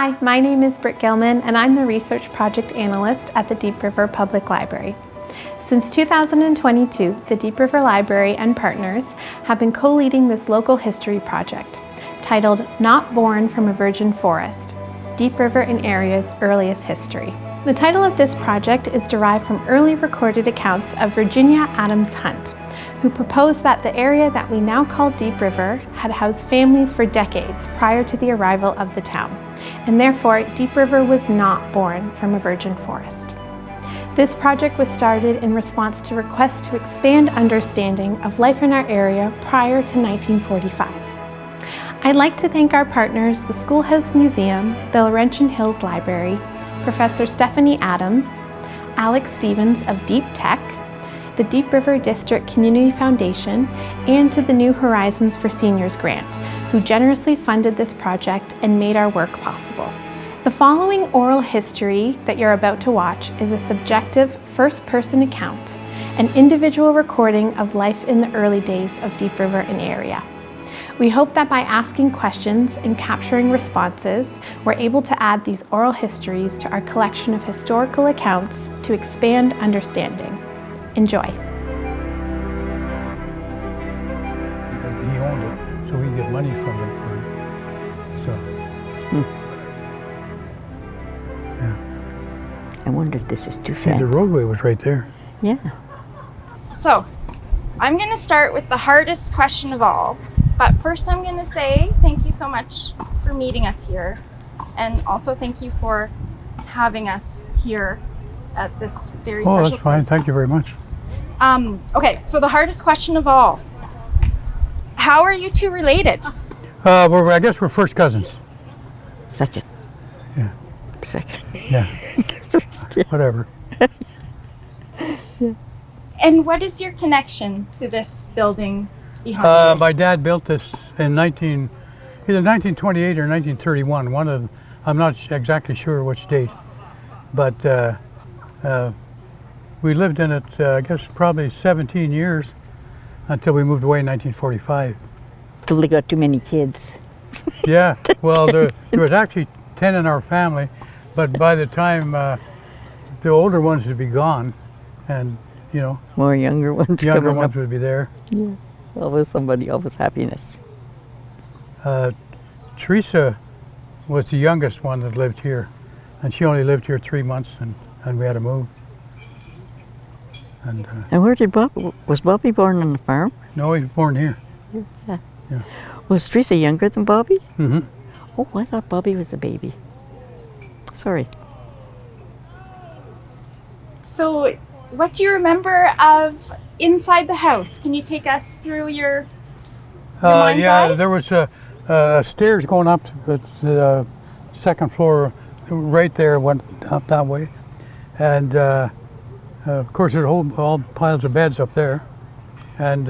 Hi, my name is Britt Gilman and I'm the Research Project Analyst at the Deep River Public Library. Since 2022, the Deep River Library and partners have been co-leading this local history project titled Not Born from a Virgin Forest, Deep River and Area's Earliest History. The title of this project is derived from early recorded accounts of Virginia Adams Hunt, who proposed that the area that we now call Deep River had housed families for decades prior to the arrival of the town, and therefore Deep River was not born from a virgin forest. This project was started in response to requests to expand understanding of life in our area prior to 1945. I'd like to thank our partners, the Schoolhouse Museum, the Laurentian Hills Library, Professor Stephanie Adams, Alex Stevens of Deep Tech, the Deep River District Community Foundation, and to the New Horizons for Seniors grant, who generously funded this project and made our work possible. The following oral history that you're about to watch is a subjective first-person account, an individual recording of life in the early days of Deep River and area. We hope that by asking questions and capturing responses, we're able to add these oral histories to our collection of historical accounts to expand understanding. Enjoy. He owned it, so we get money from it for it. So, yeah. I wonder if this is too See, fat. the roadway was right there. Yeah. So, I'm going to start with the hardest question of all. But first I'm going to say thank you so much for meeting us here. And also thank you for having us here at this very special place. Oh, that's fine. Thank you very much. Okay, so the hardest question of all. How are you two related? I guess we're first cousins. Second. Yeah. Second. Yeah. First, yeah. Whatever. Yeah. And what is your connection to this building behind you? My dad built this in either 1928 or 1931. I'm not exactly sure which date, but we lived in it, I guess, probably 17 years until we moved away in 1945. Till they got too many kids. Yeah, well, there was actually 10 in our family, but by the time the older ones would be gone, and More younger ones younger coming ones up. would be there. Yeah. Always somebody, always happiness. Teresa was the youngest one that lived here, and she only lived here 3 months, and we had to move. And And where did was Bobby born on the farm? no, he was born here. Yeah. Yeah. Was Teresa younger than Bobby? Mm-hmm. Oh, I thought Bobby was a baby. Sorry. So what do you remember of inside the house? Can you take us through your mind's Yeah, eye? there was stairs going up to the second floor, right there, went up that way, and of course there were all piles of beds up there, and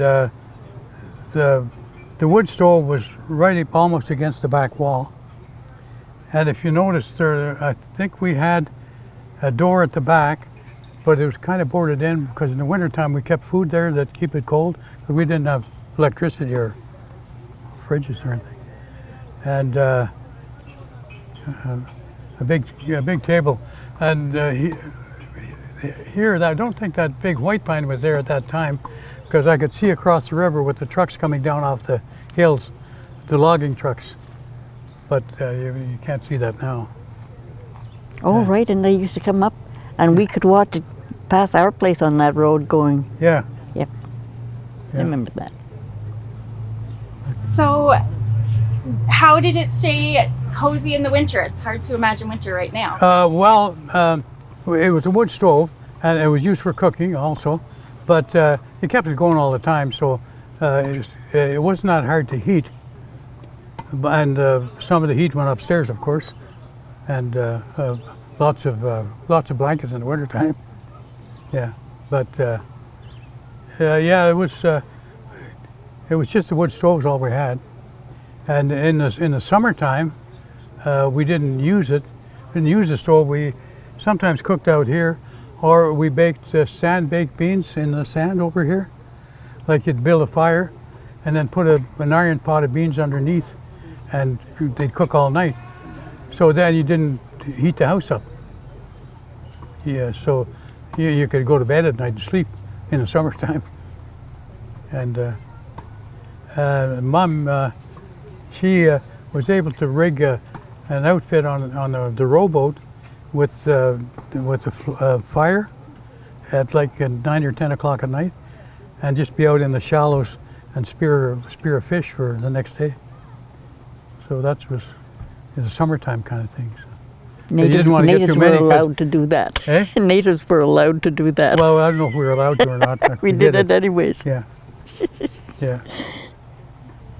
the wood stove was right up almost against the back wall. And if you notice there, I think we had a door at the back, but it was kind of boarded in because in the wintertime we kept food there that keep it cold, but we didn't have electricity or fridges or anything. And a big table. And here, I don't think that big white pine was there at that time, because I could see across the river with the trucks coming down off the hills, the logging trucks. But you can't see that now. Oh, right, and they used to come up, and we could watch it pass our place on that road going. Yeah. Yep. I Yeah. remember that. So how did it stay cozy in the winter? It's hard to imagine winter right now. It was a wood stove, and it was used for cooking also, but it kept it going all the time, so it was not hard to heat. And some of the heat went upstairs, of course, and lots of blankets in the wintertime. Yeah, but yeah, it was just the wood stoves all we had, and in the summertime, we didn't use it. Didn't use the stove. We sometimes cooked out here, or we baked sand-baked beans in the sand over here. Like you'd build a fire, and then put an iron pot of beans underneath, and they'd cook all night. So then you didn't heat the house up. Yeah, so you could go to bed at night and sleep in the summertime. And Mom, she was able to rig an outfit on the rowboat with a fire at like 9 or 10 o'clock at night, and just be out in the shallows and spear a fish for the next day. So that was in the summertime kind of thing. So you didn't want to get too many. Natives were allowed to do that. Eh? Natives were allowed to do that. Well, I don't know if we were allowed to or not. But we did it anyways. Yeah. Yeah.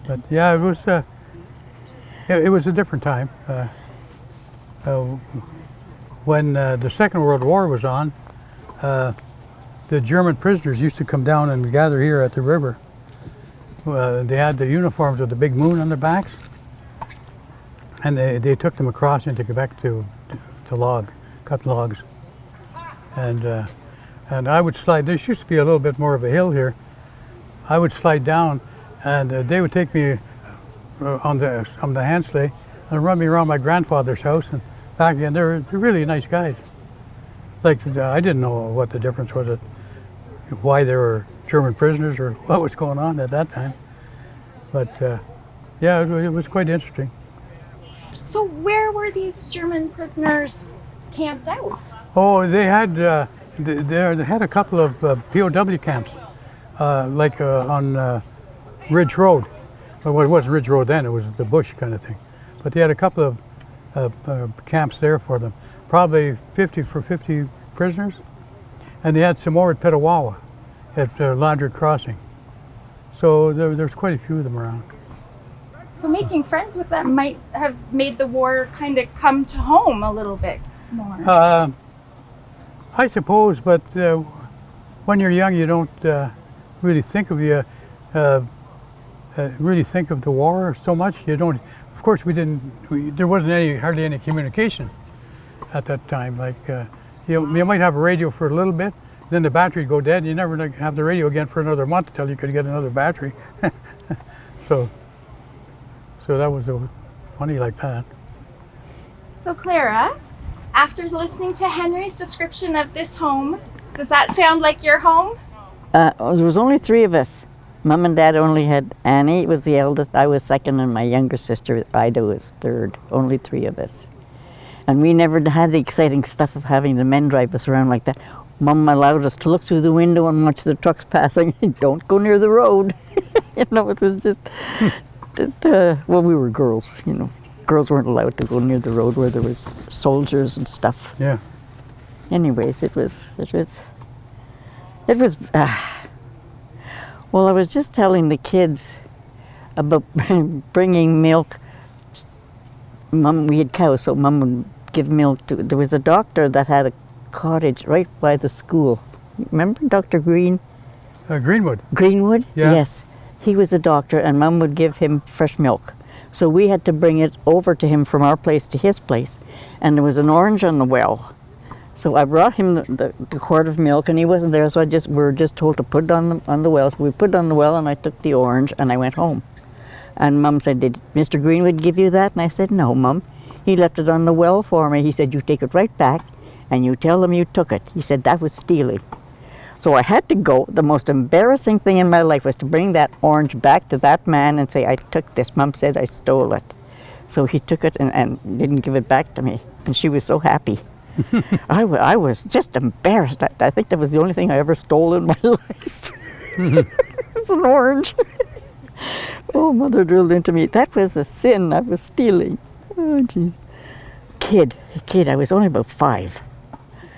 But yeah, it was a different time. When the Second World War was on, the German prisoners used to come down and gather here at the river. They had the uniforms with the big moon on their backs, and they took them across into Quebec to cut logs. And I would slide. There used to be a little bit more of a hill here. I would slide down, and they would take me on the hand sleigh and run me around my grandfather's house and back again. They're really nice guys. Like, I didn't know what the difference was, why they were German prisoners or what was going on at that time. But yeah, it was quite interesting. So where were these German prisoners camped out? Oh, they had a couple of POW camps, like on Ridge Road. Well, it wasn't Ridge Road then; it was the bush kind of thing. But they had a couple of camps there for them, probably 50 prisoners, and they had some more at Petawawa, at Landry Crossing. So there's quite a few of them around. So making friends with them might have made the war kind of come to home a little bit more. I suppose, but when you're young, you don't really think of the war so much. You don't. Of course, there wasn't hardly any communication at that time. Like you might have a radio for a little bit, then the battery would go dead. You never have the radio again for another month until you could get another battery. So that was funny like that. So Clara, after listening to Henry's description of this home, does that sound like your home? There was only 3 of us. Mom and Dad only had Annie, was the eldest, I was second, and my younger sister, Ida, was third. Only 3 of us. And we never had the exciting stuff of having the men drive us around like that. Mom allowed us to look through the window and watch the trucks passing. Don't go near the road. It was just, well, we were girls, Girls weren't allowed to go near the road where there was soldiers and stuff. Yeah. Anyways, it was. Well, I was just telling the kids about bringing milk. Mom, we had cows, so Mom would give milk to. There was a doctor that had a cottage right by the school. Remember Dr. Green? Greenwood. Greenwood? Yeah. Yes. He was a doctor, and Mom would give him fresh milk. So we had to bring it over to him from our place to his place. And there was an orange on the well. So I brought him the quart of milk, and he wasn't there, so we were just told to put it on the well. So we put it on the well, and I took the orange, and I went home. And Mom said, "Did Mr. Greenwood give you that?" And I said, "No, Mom. He left it on the well for me." He said, "You take it right back, and you tell them you took it." He said, "That was stealing." So I had to go. The most embarrassing thing in my life was to bring that orange back to that man and say, "I took this. Mom said I stole it." So he took it and didn't give it back to me. And she was so happy. I was just embarrassed. I think that was the only thing I ever stole in my life. It's an orange. Oh, Mother drilled into me. That was a sin. I was stealing. Oh, jeez. Kid, I was only about 5.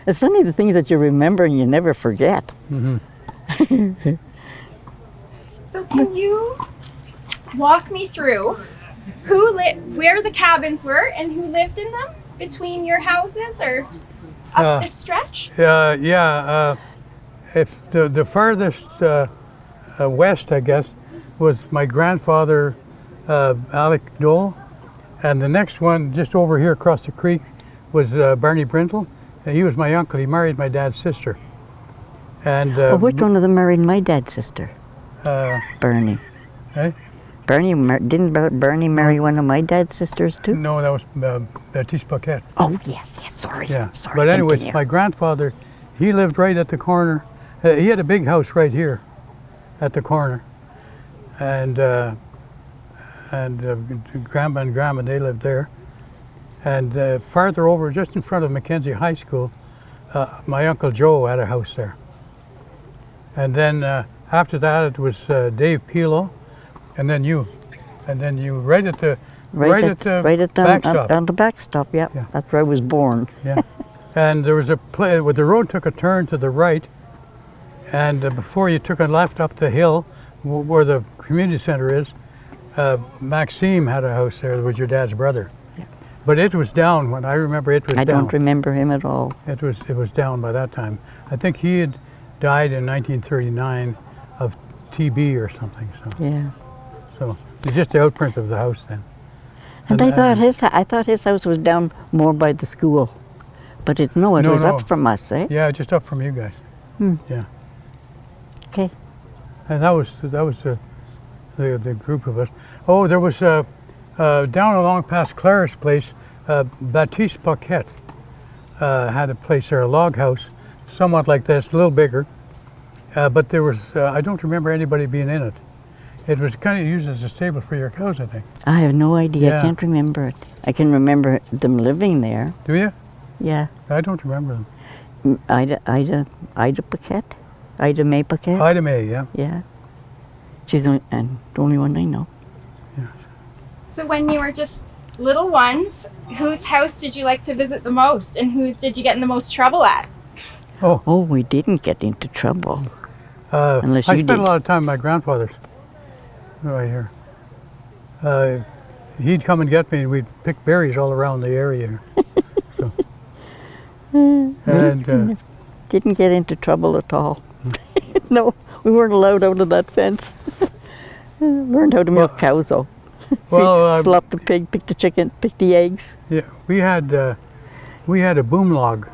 It's funny the things that you remember and you never forget. Mm-hmm. So can you walk me through where the cabins were and who lived in them between your houses or up this stretch? If the farthest west, I guess, was my grandfather, Alec Dole, and the next one just over here across the creek was Barney Brindle. He was my uncle. He married my dad's sister. And which one of them married my dad's sister? Bernie. Eh? Didn't Bernie marry one of my dad's sisters too? No, that was Baptiste Paquette. Oh yes, sorry. Yeah. Sorry. But anyways, continue. my grandfather, he lived right at the corner. He had a big house right here at the corner. And grandma and grandma, they lived there. And farther over, just in front of Mackenzie High School, my Uncle Joe had a house there. And then after that, it was Dave Pilo, and then you. And then you right at the backstop. On the backstop, yeah. That's where I was born. Yeah. And there was a place where the road took a turn to the right, and before you took a left up the hill, where the community center is, Maxime had a house there. That was your dad's brother. Yeah. But it was down when I remember it was down. I don't remember him at all. It was down by that time. I think he had died in 1939 of TB or something. So Yeah. so it's just the outprint of the house then. And I thought his house was down more by the school, but it was up from us, eh? Yeah, just up from you guys. Yeah. Okay. And that was the group of us. Oh, there was down along past Clara's place, Baptiste Paquette had a place there, a log house, somewhat like this, a little bigger. But there was, I don't remember anybody being in it. It was kind of used as a stable for your cows, I think. I have no idea. Yeah. I can't remember it. I can remember them living there. Do you? Yeah. I don't remember them. Ida Paquette? Ida May Paquette? Ida May, yeah. Yeah. She's the only one I know. So when you were just little ones, whose house did you like to visit the most, and whose did you get in the most trouble at? Oh, we didn't get into trouble. Unless I you spent did. a lot of time at my grandfather's, right here. He'd come and get me, and we'd pick berries all around the area. So. And Didn't get into trouble at all. No, we weren't allowed out of that fence. Learned how to milk cows though. well, Slop the pig, pick the chicken, pick the eggs. yeah, we had a boom log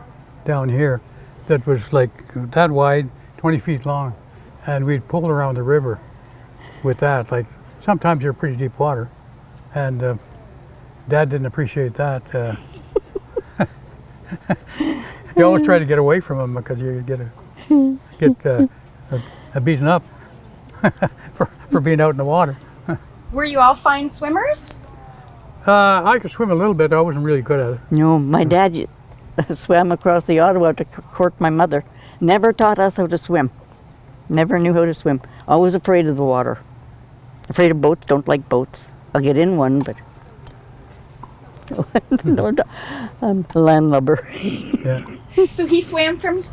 down here that was like that wide, 20 feet long, and we'd pull around the river with that. Like sometimes you're pretty deep water, and Dad didn't appreciate that. You always try to get away from him because you get beaten up for being out in the water. Were you all fine swimmers? I could swim a little bit. I wasn't really good at it. No, my dad swam across the Ottawa to court my mother. Never taught us how to swim. Never knew how to swim. Always afraid of the water. Afraid of boats, don't like boats. I'll get in one, but no, I'm a landlubber. Yeah. So he swam from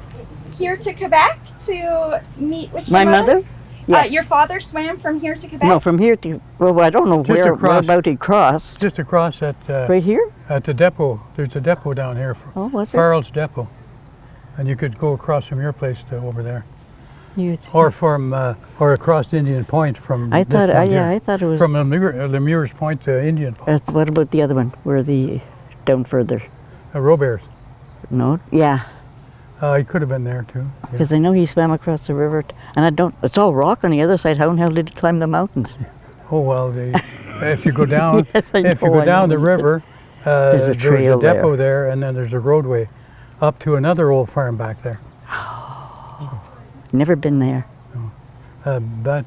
here to Quebec to meet with My your mother? Yes. Your father swam from here to Quebec? No, from here to, well, I don't know Just where across. about he crossed. Just across at Right here? at the depot. There's a depot down here, Oh, was it? Farrell's Depot, and you could go across from your place to over there, You- or from or across Indian Point from. I this thought, point yeah, here. I thought it was. From Lemures Point to Indian Point. What about the other one? Where the down further? Roberts. No, yeah, He could have been there too. Yeah. because I know he swam across the river, and I don't. It's all rock on the other side. How in hell did he climb the mountains? Oh well, if you go down, Yes, I if you know, go I down know. the river, There's a trail depot there, and then there's a roadway up to another old farm back there. Never been there. But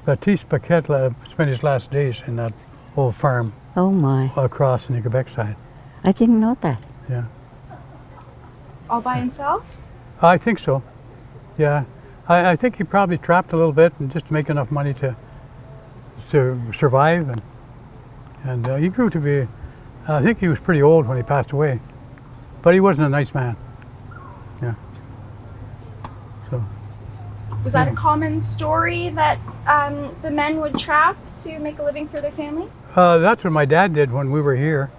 Baptiste Paquette spent his last days in that old farm Oh my! across in the Quebec side. I didn't know that. Yeah, All by himself? I think so. Yeah, I think he probably trapped a little bit and just to make enough money to survive, and he grew to be. I think he was pretty old when he passed away, but he wasn't a nice man. Yeah. So. Was that a common story that the men would trap to make a living for their families? That's what my dad did when we were here.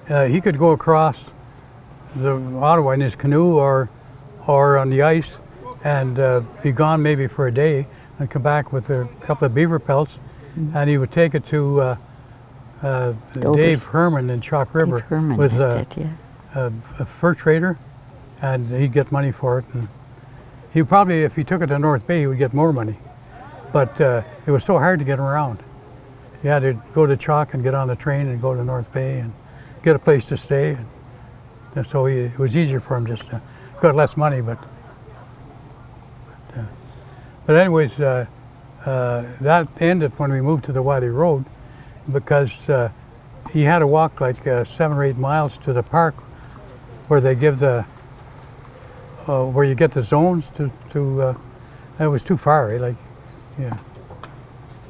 He could go across the Ottawa in his canoe or on the ice and be gone maybe for a day and come back with a couple of beaver pelts, and he would take it to Dave Herman in Chalk River Herman, with that's it, yeah. a fur trader, and he'd get money for it. And he probably, if he took it to North Bay, he would get more money. But it was so hard to get him around. you had to go to Chalk and get on the train and go to North Bay and get a place to stay. And so it was easier for him just to, got less money, but anyways, that ended when we moved to the Wiley Road, because he had to walk like 7 or 8 miles to the park where they give the, where you get the zones to it was too far, eh? Like, yeah,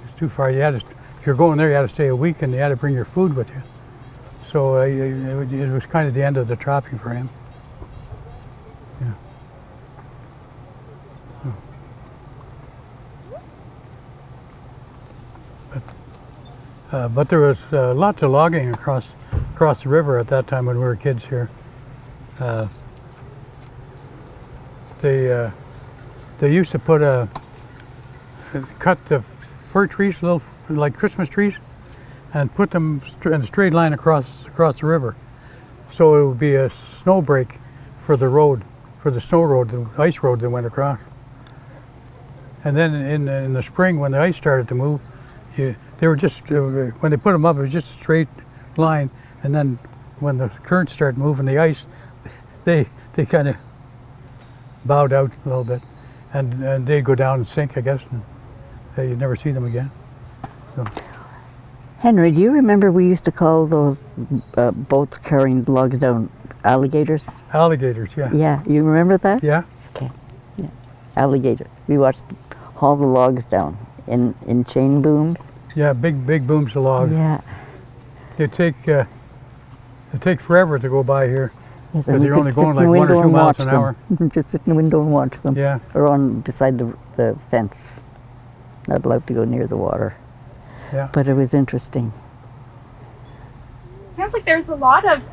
it's too far. You had to, if you're going there, you had to stay a week, and you had to bring your food with you. So it was kind of the end of the trapping for him. Yeah. But there was lots of logging across the river at that time when we were kids here. They used to put cut the fir trees, little like Christmas trees, and put them in a straight line across the river. So it would be a snow break for the road, for the snow road, the ice road that went across. And then in the spring, when the ice started to move, they were just, when they put them up, it was just a straight line. And then when the currents started moving the ice, they kind of bowed out a little bit. And they'd go down and sink, I guess, and you'd never see them again. So. Henry, do you remember we used to call those boats carrying logs down alligators? Alligators, yeah. Yeah, you remember that? Yeah. Okay, yeah. Alligator. We watched them haul the logs down in chain booms. Yeah, big booms of logs. Yeah. They take forever to go by here. Yes, because you're only going like 1 or 2 miles an hour. Just sit in the window and watch them. Yeah. Or on beside the fence. Not allowed to go near the water. Yeah. But it was interesting. Sounds like there's a lot of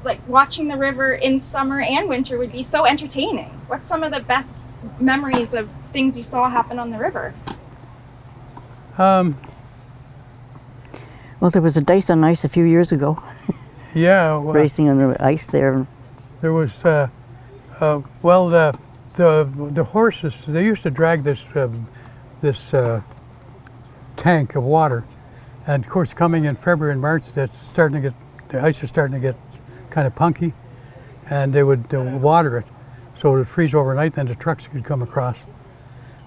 like watching the river in summer and winter would be so entertaining. What's some of the best memories of things you saw happen on the river? Well, there was a dice on ice a few years ago. Yeah. Well, racing on the ice there. There was, well, the horses, they used to drag this tank of water. And of course, coming in February and March, the ice is starting to get kind of punky, and they would water it. So it would freeze overnight, then the trucks could come across.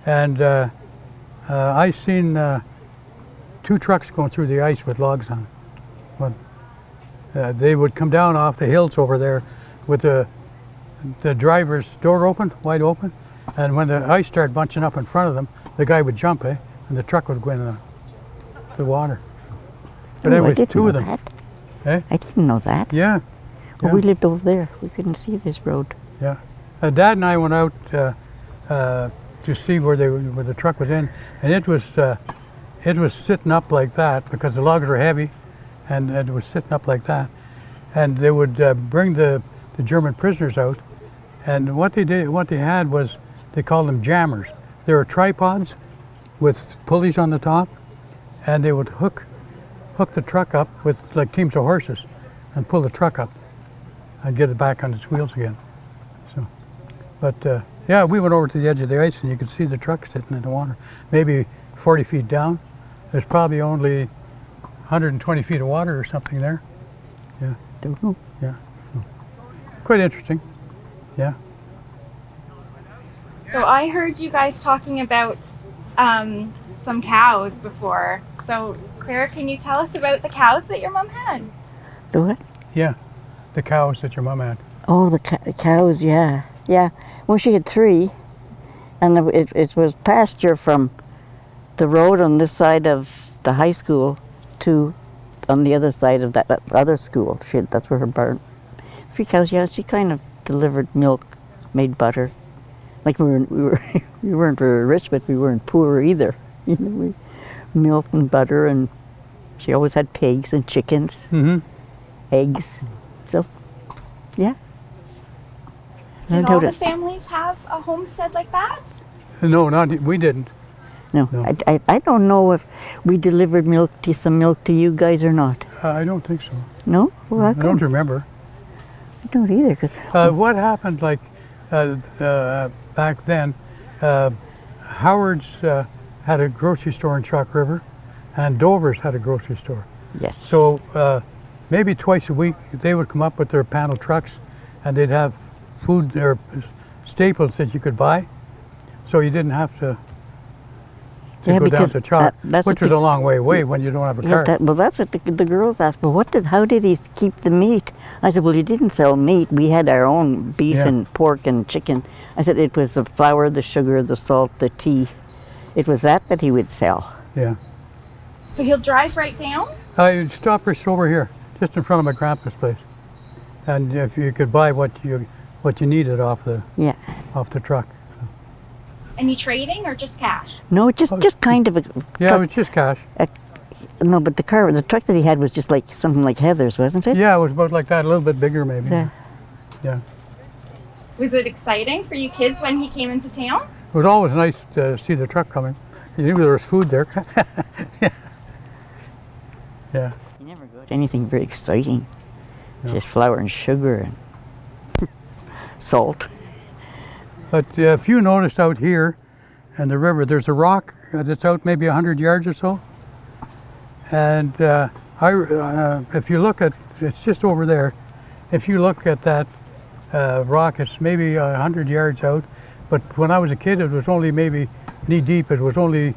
And I seen 2 trucks going through the ice with logs on it. But, they would come down off the hills over there with the driver's door open, wide open, and when the ice started bunching up in front of them, the guy would jump, and the truck would go in the water. But anyways, 2 of them. I didn't know that. Yeah. Well, we lived over there. We couldn't see this road. Yeah. Dad and I went out to see where the truck was in, and it was sitting up like that because the logs were heavy, and it was sitting up like that. And they would bring the German prisoners out, and what they had was, they called them jammers. They were tripods with pulleys on the top, and they would hook the truck up with like teams of horses and pull the truck up and get it back on its wheels again. So, but yeah, we went over to the edge of the ice, and you could see the truck sitting in the water, maybe 40 feet down. There's probably only 120 feet of water or something there. Yeah. Don't know. Yeah. Quite interesting. Yeah. So I heard you guys talking about some cows before. So Clara, can you tell us about the cows that your mom had? The what? Yeah. The cows that your mom had. Oh, the cows, yeah. Yeah. Well, she had 3, and it was pasture from the road on this side of the high school to on the other side of that other school. That's where her barn. 3 cows, yeah. She kind of delivered milk, made butter. Like we weren't very rich, but we weren't poor either. You know, milk and butter, and she always had pigs and chickens, eggs. So, yeah. Did all the families have a homestead like that? No, we didn't. No. I don't know if we delivered some milk to you guys or not. I don't think so. No? Well, I don't remember. I don't either. What happened, like, back then, Howard's had a grocery store in Chalk River, and Dover's had a grocery store. Yes. So maybe twice a week they would come up with their panel trucks, and they'd have food or staples that you could buy, so you didn't have to Yeah, go down because to Chalk, that's which what was a long way away when you don't have a car. well, that's what the girls asked. Well, how did he keep the meat? I said, well, he didn't sell meat. We had our own beef Yeah. and pork and chicken. I said it was the flour, the sugar, the salt, the tea. It was that he would sell. Yeah. So he'll drive right down? I stop just over here, just in front of my grandpa's place, and if you could buy what you needed off the Yeah. truck. Any trading or just cash? No, just kind of a Yeah, it truck. was just cash. No, but the truck that he had was just like something like Heather's, wasn't it? Yeah, it was about like that, a little bit bigger maybe. Yeah. Yeah. Was it exciting for you kids when he came into town? It was always nice to see the truck coming. You knew there was food there. Yeah. He never got anything very exciting. No. Just flour and sugar and salt. But if you noticed out here in the river, there's a rock that's out maybe 100 yards or so. And if you look at, it's just over there. If you look at that rock, it's maybe 100 yards out. But when I was a kid, it was only maybe knee deep. It was only,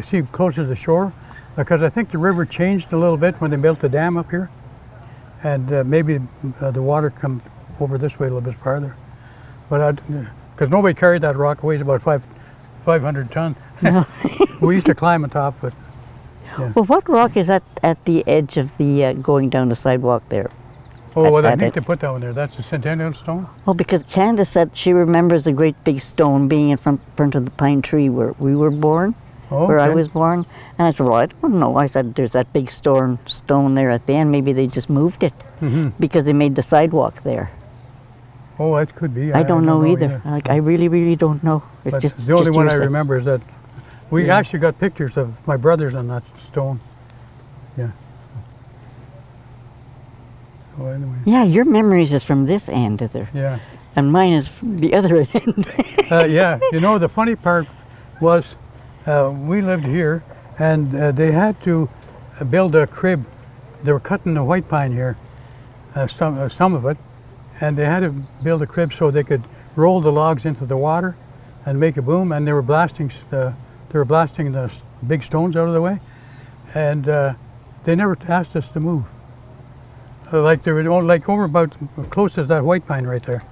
see, closer to the shore. Because I think the river changed a little bit when they built the dam up here. And maybe the water come over this way a little bit farther. But because nobody carried that rock, it weighs about 500 ton. We used to climb on top of it. Yeah. Well, what rock is at the edge of the going down the sidewalk there? Oh, well, I at think it. they put that one there. That's a Centennial stone. Well, because Candace said she remembers a great big stone being in front of the pine tree where we were born, Oh, where I okay. was born. And I said, well, I don't know. I said, there's that big stone there at the end. Maybe they just moved it because they made the sidewalk there. Oh, that could be. I don't know either. Like, I really, really don't know. It's But just the only one I hearsay. remember is that we Yeah. actually got pictures of my brothers on that stone. Yeah. Oh, anyway. Yeah, your memories is from this end of there, Yeah. and mine is from the other end. Yeah. You know, the funny part was we lived here, and they had to build a crib. They were cutting the white pine here, some of it, and they had to build a crib so they could roll the logs into the water and make a boom. And they were blasting the big stones out of the way, and they never asked us to move. Like they were like over about close as that white pine right there,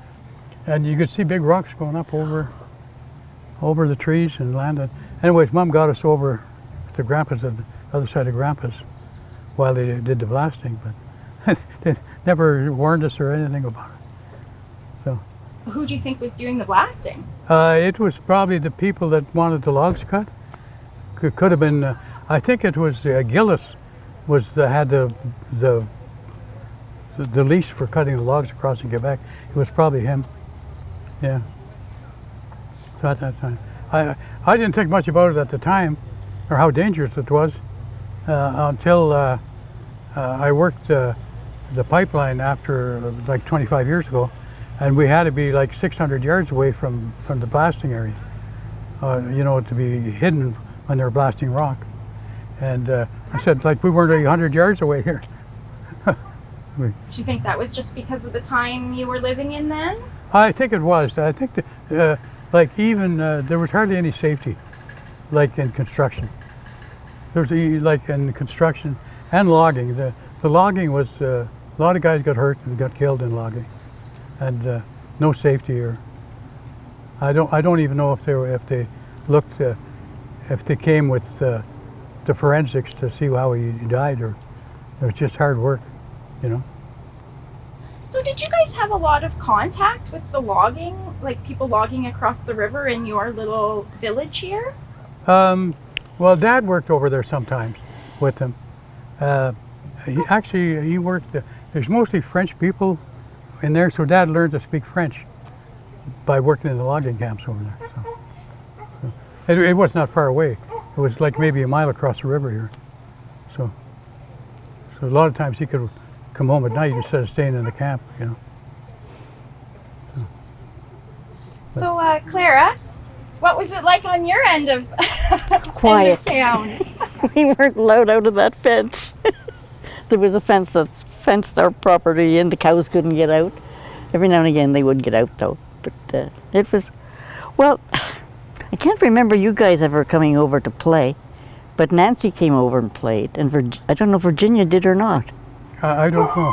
and you could see big rocks going up over the trees and landed. Anyways, Mom got us over to Grandpa's at the other side of Grandpa's while they did the blasting, but they never warned us or anything about it. So Who do you think was doing the blasting? it was probably the people that wanted the logs cut. Could have been. I think it was Gillis had the lease for cutting the logs across in Quebec. It was probably him. Yeah. So at that time, I didn't think much about it at the time, or how dangerous it was, until I worked the pipeline after like 25 years ago, and we had to be like 600 yards away from the blasting area, to be hidden when they were blasting rock. And I said, like, we weren't 100 yards away here. Do you think that was just because of the time you were living in then? I think it was. I think there was hardly any safety, like in construction. There was like in construction and logging. The logging was a lot of guys got hurt and got killed in logging, and no safety. Or I don't even know if they came with the forensics to see how he died, or it was just hard work, you know. So did you guys have a lot of contact with the logging, like people logging across the river in your little village here? Well, Dad worked over there sometimes with them. He worked, there's mostly French people in there, so Dad learned to speak French by working in the logging camps over there. So it was not far away. It was like maybe a mile across the river here. So a lot of times he could come home at night instead of staying in the camp, you know. So Clara, what was it like on your end of Quiet. end of town? We weren't allowed out of that fence. There was a fence that's fenced our property in. The cows couldn't get out. Every now and again they would get out though. But it was, well, I can't remember you guys ever coming over to play, but Nancy came over and played, and I don't know if Virginia did or not. I don't know.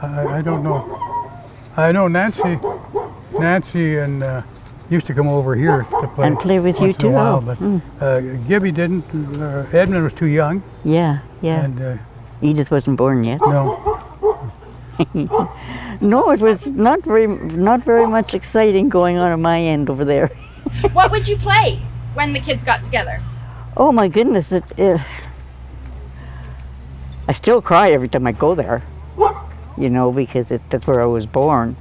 I don't know. I know Nancy and used to come over here to play. And play with you once in too? a while, Oh. but Gibby didn't. Edmund was too young. Yeah, yeah. And Edith wasn't born yet. no. No, it was not very much exciting going on my end over there. What would you play when the kids got together? Oh my goodness, I still cry every time I go there, you know, because that's where I was born,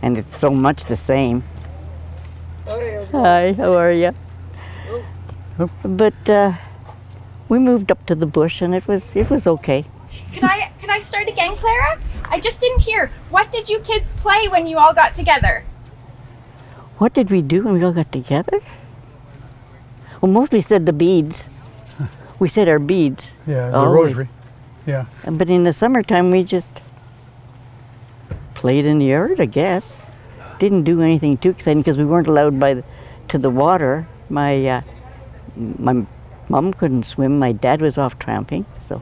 and it's so much the same. Hi, how are you? Oh. But we moved up to the bush, and it was okay. Could I start again, Clara? I just didn't hear. What did you kids play when you all got together? What did we do when we all got together? Well, mostly said the beads. We said our beads. Yeah, the always. rosary. Yeah. But in the summertime, we just played in the yard, I guess. Didn't do anything too exciting because we weren't allowed to the water. My mom couldn't swim. My dad was off tramping, so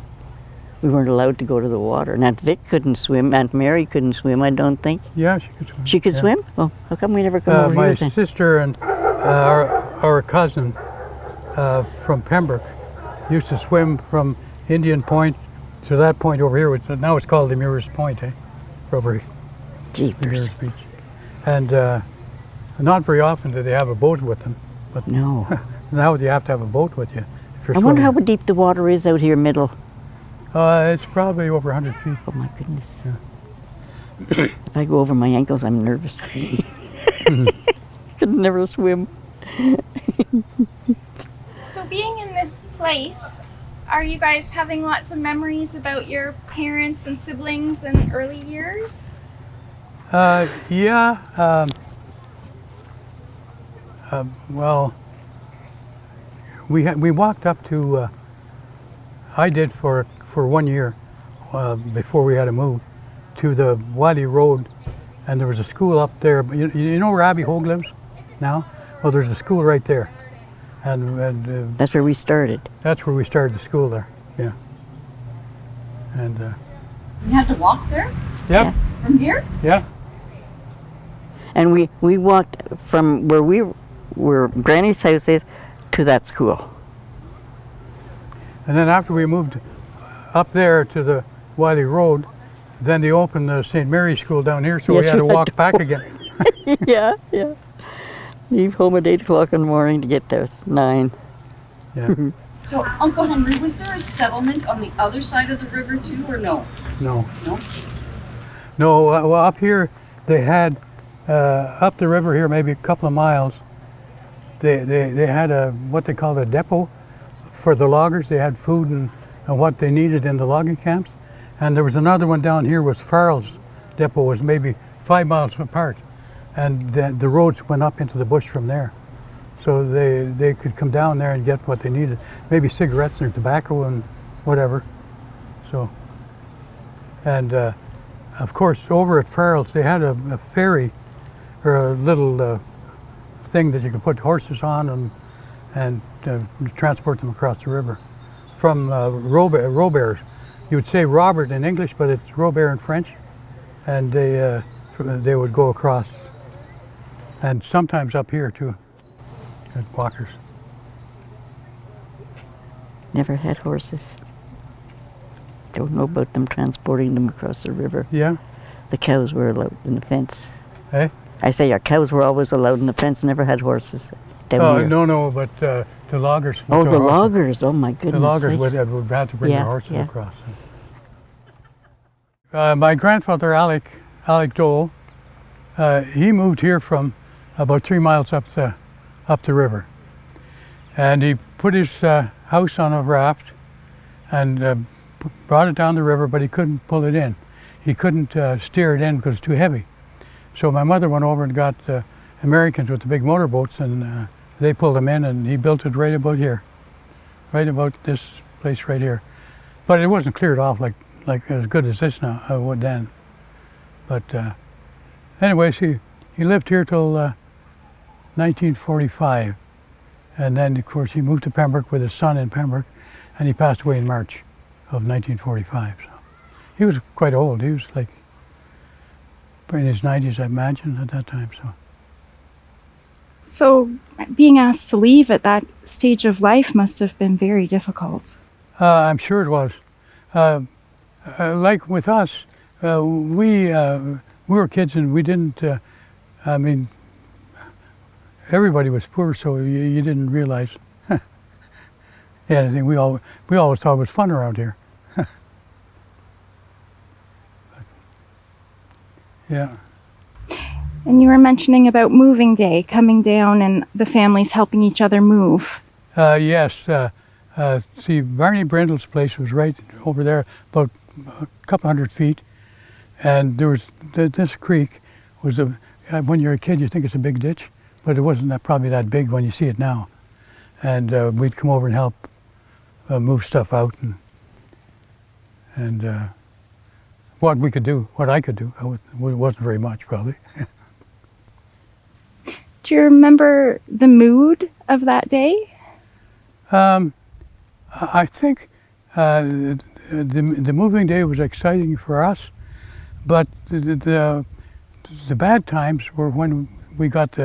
we weren't allowed to go to the water. And Aunt Vic couldn't swim. Aunt Mary couldn't swim, I don't think. Yeah, she could swim. She could yeah. swim? Oh, how come we never come over My here then? sister and our cousin from Pembroke used to swim from Indian Point to that point over here, which now it's called the Muir's Point, Rubbery. Jeepers. Beach. And not very often do they have a boat with them, but No. now you have to have a boat with you if you're I wonder swimming. how deep the water is out here middle. It's probably over 100 feet. Oh my goodness. If I go over my ankles, I'm nervous. Could never swim. So being in this place, are you guys having lots of memories about your parents and siblings in early years? Yeah. Well, we walked up to. I did for 1 year before we had to move to the Wadi Road, and there was a school up there. You know where Abby Hogue lives now? Well, there's a school right there, and That's where we started. that's where we started the school there. Yeah. And You had to walk there yeah, from here? yeah. And we walked from where Granny's house is to that school. And then after we moved up there to the Wiley Road, then they opened the St. Mary's School down here, so Yes, we had to we had walk to back walk. again. Yeah, yeah. Leave home at 8 o'clock in the morning to get there at 9. Yeah. So, Uncle Henry, was there a settlement on the other side of the river too, or no? No. No? No, well, up here they had, up the river here, maybe a couple of miles, they had what they called a depot for the loggers. They had food and what they needed in the logging camps. And there was another one down here was Farrell's depot, was maybe 5 miles apart. And the roads went up into the bush from there. So they could come down there and get what they needed. Maybe cigarettes and tobacco and whatever. So, and of course over at Farrell's they had a ferry or a little thing that you could put horses on and transport them across the river. From Robert. You would say Robert in English, but it's Robert in French. And they would go across. And sometimes up here too, at Walker's. Never had horses. Don't know about them transporting them across the river. Yeah, The cows were allowed in the fence. eh? I say our cows were always allowed in the fence, never had horses down Oh, here. no, but the loggers. Oh, with the their horses. loggers. Oh my goodness. The loggers sakes. would have to bring Yeah, their horses yeah. across. My grandfather, Alec Dole, he moved here from about 3 miles up the river. And he put his house on a raft and brought it down the river, but he couldn't pull it in. He couldn't steer it in because it's too heavy. So my mother went over and got Americans with the big motorboats, and they pulled him in, and he built it right about here, right about this place right here. But it wasn't cleared off like as good as this now, then. But anyways, he lived here till 1945. And then, of course, he moved to Pembroke with his son in Pembroke, and he passed away in March of 1945. So he was quite old. He was like in his 90s, I imagine, at that time. So being asked to leave at that stage of life must have been very difficult. I'm sure it was. Like with us, we were kids and we didn't, I mean, everybody was poor, so you didn't realize anything. We always thought it was fun around here. Yeah. And you were mentioning about moving day, coming down and the families helping each other move. Yes. See, Barney Brindle's place was right over there, about a couple 100 feet. And there was this creek was when you're a kid, you think it's a big ditch, but it wasn't probably that big when you see it now. And we'd come over and help move stuff out and what we could do, what I could do. It wasn't very much, probably. Do you remember the mood of that day? I think the moving day was exciting for us, but the bad times were when we got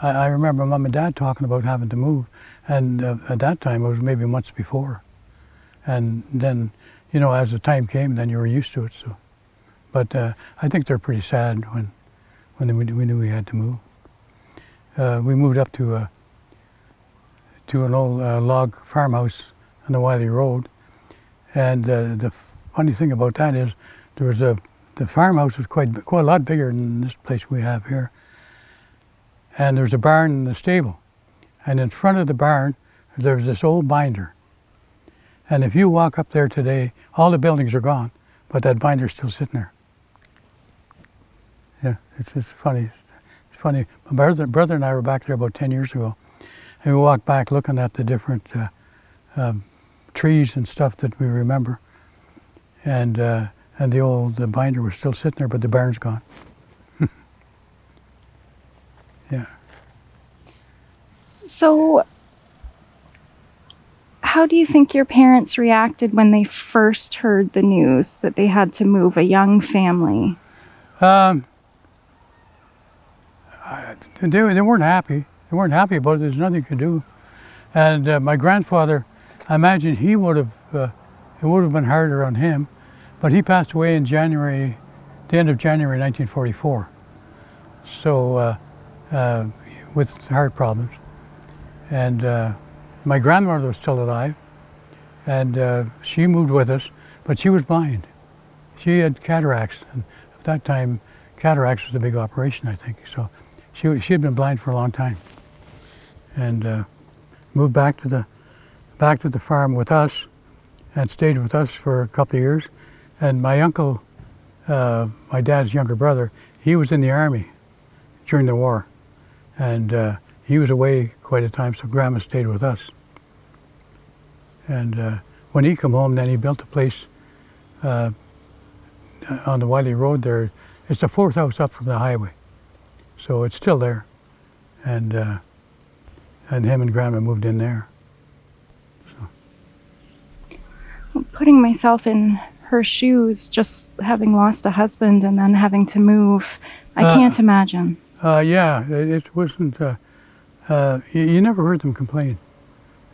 I remember Mom and Dad talking about having to move, and at that time it was maybe months before, and then as the time came, then you were used to it. So, but I think they're pretty sad when we knew we had to move. We moved up to an old log farmhouse on the Wiley Road, and the funny thing about that is there was the farmhouse was quite a lot bigger than this place we have here, and there's a barn and a stable, and in front of the barn there's this old binder, and if you walk up there today, all the buildings are gone, but that binder's still sitting there. Yeah, it's funny. It's funny. My brother and I were back there about 10 years ago, and we walked back looking at the different trees and stuff that we remember, and the binder was still sitting there, but the barn's gone. Yeah. So, how do you think your parents reacted when they first heard the news that they had to move, a young family? They weren't happy. They weren't happy about it. There's nothing you could do. And my grandfather, I imagine it would have been harder on him, but he passed away in the end of January 1944. So with heart problems. And my grandmother was still alive, and she moved with us, but she was blind. She had cataracts, and at that time, cataracts was a big operation, I think. So she had been blind for a long time, and moved back to the farm with us, and stayed with us for a couple of years. And my uncle, my dad's younger brother, he was in the army during the war, and he was away quite a time, so Grandma stayed with us. And when he come home, then he built a place on the Wiley Road there. It's the fourth house up from the highway, so it's still there. And him and Grandma moved in there. So. Putting myself in her shoes, just having lost a husband and then having to move, I can't imagine. Yeah, it wasn't. You never heard them complain.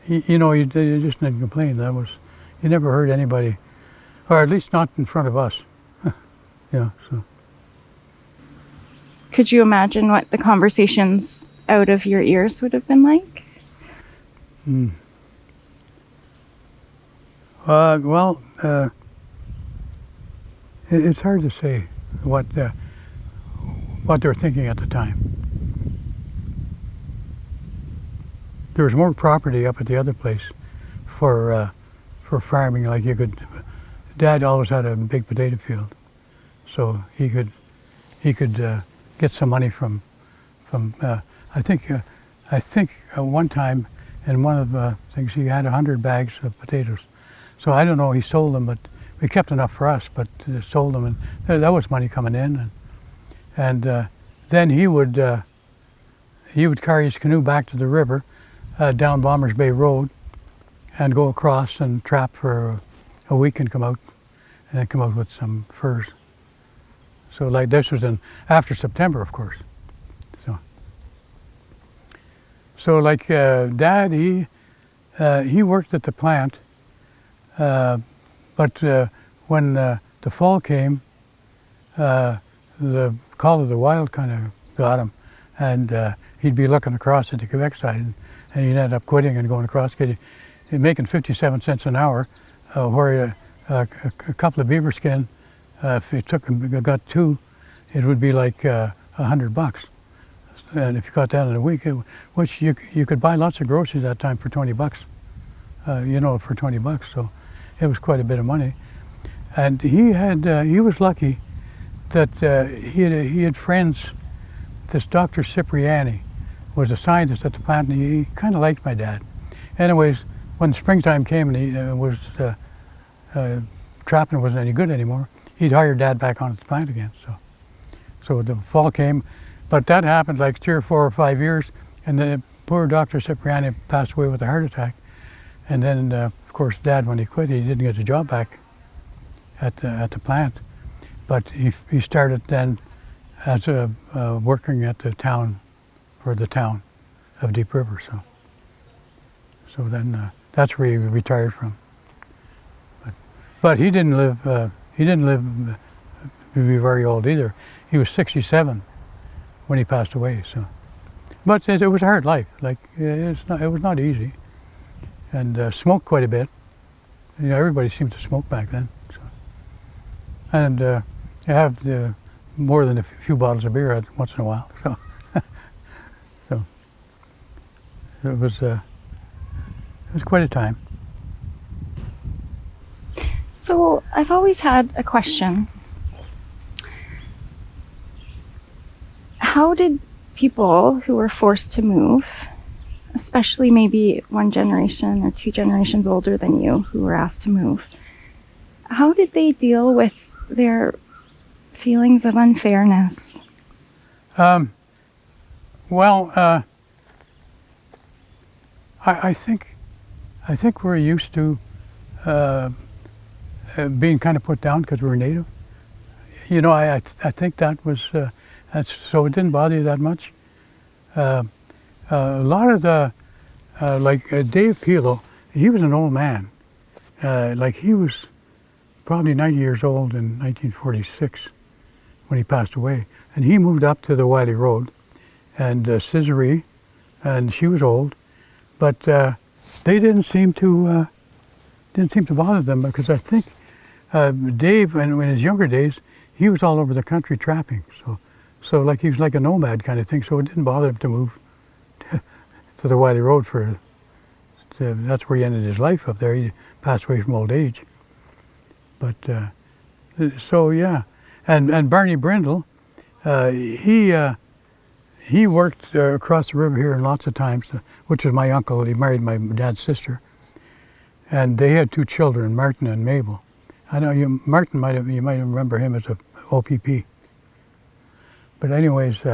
They just didn't complain. You never heard anybody, or at least not in front of us. So. Could you imagine what the conversations out of your ears would have been like? Well, it's hard to say what they were thinking at the time. There was more property up at the other place for farming. Like Dad always had a big potato field, so he could get some money from. I think one time and one of the things, he had 100 bags of potatoes. So I don't know, he sold them, but we kept enough for us, but sold them, and that was money coming in. And then he would carry his canoe back to the river, down Bombers Bay Road, and go across and trap for a week and come out, and then come out with some furs. So like this was after September, of course. So like Dad, he worked at the plant, but when the fall came, the call of the wild kind of got him, and he'd be looking across at the Quebec side, and he'd end up quitting and going across, making 57 cents an hour, where a couple of beaver skin, if you got two, it would be like $100. And if you got that in a week, which you could buy lots of groceries that time for $20, for $20. So it was quite a bit of money. And he was lucky that he had friends. This Dr. Cipriani was a scientist at the plant, and he kind of liked my dad. Anyways, when springtime came and he trapping wasn't any good anymore, he'd hire Dad back on at the plant again. So the fall came. But that happened like 3 or 4 or 5 years, and the poor Dr. Cipriani passed away with a heart attack. And then, of course, Dad, when he quit, he didn't get the job back at the plant. But he started then as working at the town, for the town of Deep River. So then that's where he retired from. But he didn't live. He didn't live very old either. He was 67. When he passed away, so. But it was a hard life. Like it was not easy, and smoked quite a bit. Everybody seemed to smoke back then. So. And you have more than a few bottles of beer once in a while. So, so it was quite a time. So I've always had a question. How did people who were forced to move, especially maybe 1 generation or 2 generations older than you who were asked to move, how did they deal with their feelings of unfairness? I think we're used to being kind of put down because we're native. I think that was. So it didn't bother you that much. A lot of the, like Dave Pilo, he was an old man. Like he was probably 90 years old in 1946 when he passed away. And he moved up to the Wiley Road, and Ciserie, and she was old, but they didn't seem to bother them, because I think Dave, in his younger days, he was all over the country trapping. So like he was like a nomad kind of thing, so it didn't bother him to move to the Wiley Road that's where he ended his life up there. He passed away from old age. But, so yeah. And Barney Brindle, he worked across the river here lots of times, which is my uncle. He married my dad's sister. And they had 2 children, Martin and Mabel. I know you might remember him as a OPP. But anyways,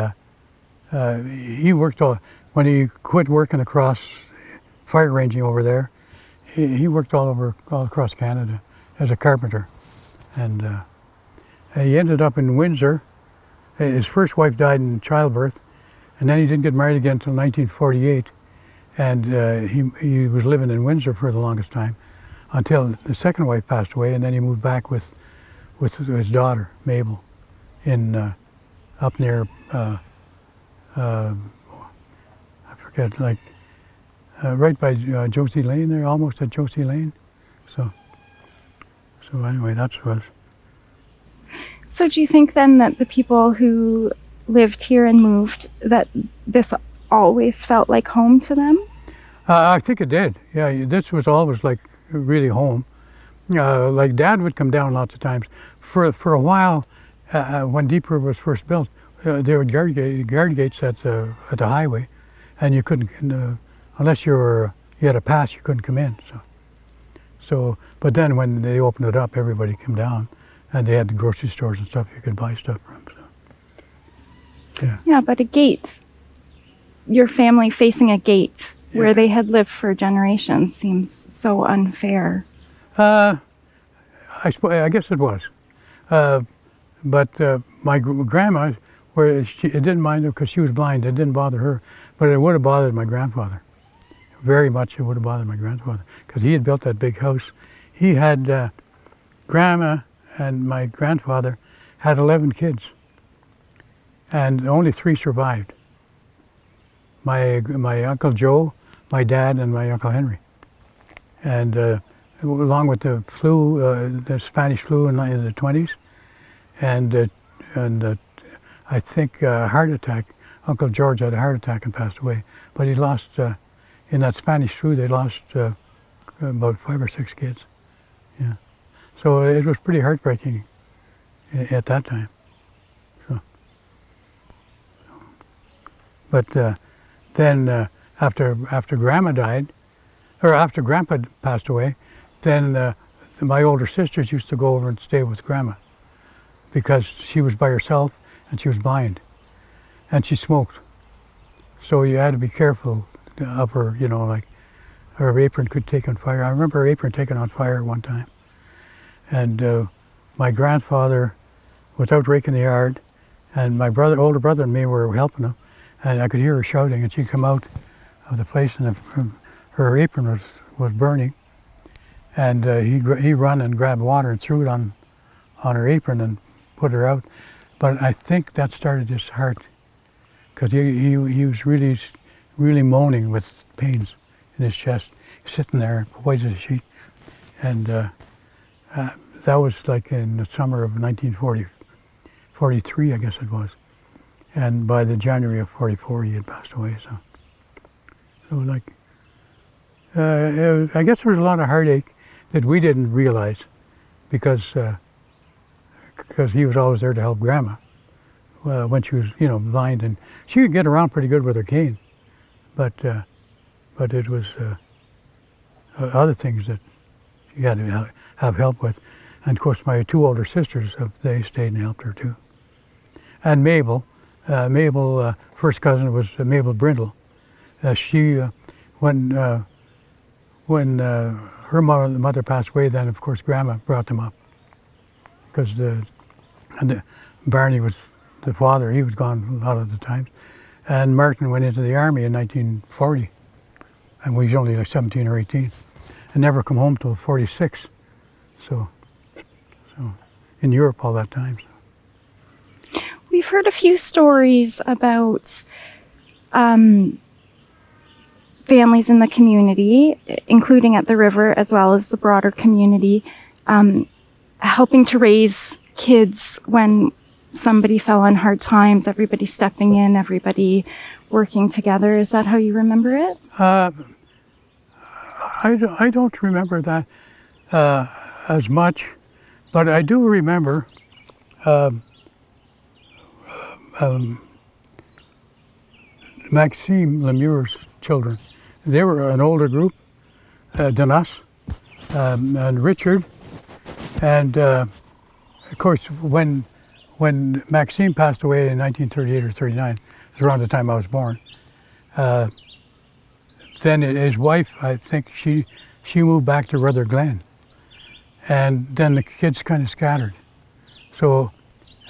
he worked when he quit working across fire ranging over there, he worked all across Canada as a carpenter. And he ended up in Windsor. His first wife died in childbirth, and then he didn't get married again until 1948. And he was living in Windsor for the longest time until the second wife passed away, and then he moved back with his daughter, Mabel, in up near, I forget, like right by Josie Lane there, almost at Josie Lane. So anyway, that's what. So do you think then that the people who lived here and moved, that this always felt like home to them? I think it did. Yeah, this was always like really home. Like Dad would come down lots of times. For a while, when Deep River was first built, there were guard gates at the highway, and you couldn't unless you had a pass, you couldn't come in. But then when they opened it up, everybody came down, and they had the grocery stores and stuff you could buy stuff from. So, yeah. Yeah, but a gate, your family facing a gate where they had lived for generations seems so unfair. I guess it was. But my grandma, it didn't mind her because she was blind. It didn't bother her, but it would have bothered my grandfather. Very much it would have bothered my grandfather because he had built that big house. He had, grandma and my grandfather had 11 kids, and only 3 survived. My Uncle Joe, my dad, and my Uncle Henry. And along with the flu, the Spanish flu in the 20s, and I think a heart attack. Uncle George had a heart attack and passed away, but he lost, in that Spanish flu, they lost about 5 or 6 kids. Yeah. So it was pretty heartbreaking at that time. But then after Grandma died, or after Grandpa passed away, then my older sisters used to go over and stay with Grandma because she was by herself and she was blind and she smoked. So you had to be careful of her, you know, like her apron could take on fire. I remember her apron taking on fire one time. And my grandfather was out raking the yard, and my older brother and me were helping him, and I could hear her shouting, and she'd come out of the place, and her apron was burning, and he run and grabbed water and threw it on her apron and put her out. But I think that started his heart, because he was really moaning with pains in his chest, sitting there white as a sheet, and that was like in the summer of 1943, I guess it was. And by the January of 44, he had passed away. So like, I guess there was a lot of heartache that we didn't realize because he was always there to help Grandma when she was, you know, blind, and she could get around pretty good with her cane, but it was other things that she had to have help with. And of course, my 2 older sisters, they stayed and helped her too. And Mabel, first cousin was Mabel Brindle. She, when her mother passed away, then of course Grandma brought them up, because Barney was the father. He was gone a lot of the times, and Martin went into the army in 1940, and we was only like 17 or 18, and never come home till 46. So in Europe all that time. So. We've heard a few stories about families in the community, including at the river as well as the broader community, helping to raise kids when somebody fell on hard times, everybody stepping in, everybody working together. Is that how you remember it? I don't remember that as much, but I do remember Maxime Lemure's children. They were an older group than us, and Richard, and of course when Maxime passed away in 1938 or 39, it was around the time I was born. Then his wife, I think she moved back to Ruther Glen, and then the kids kind of scattered. So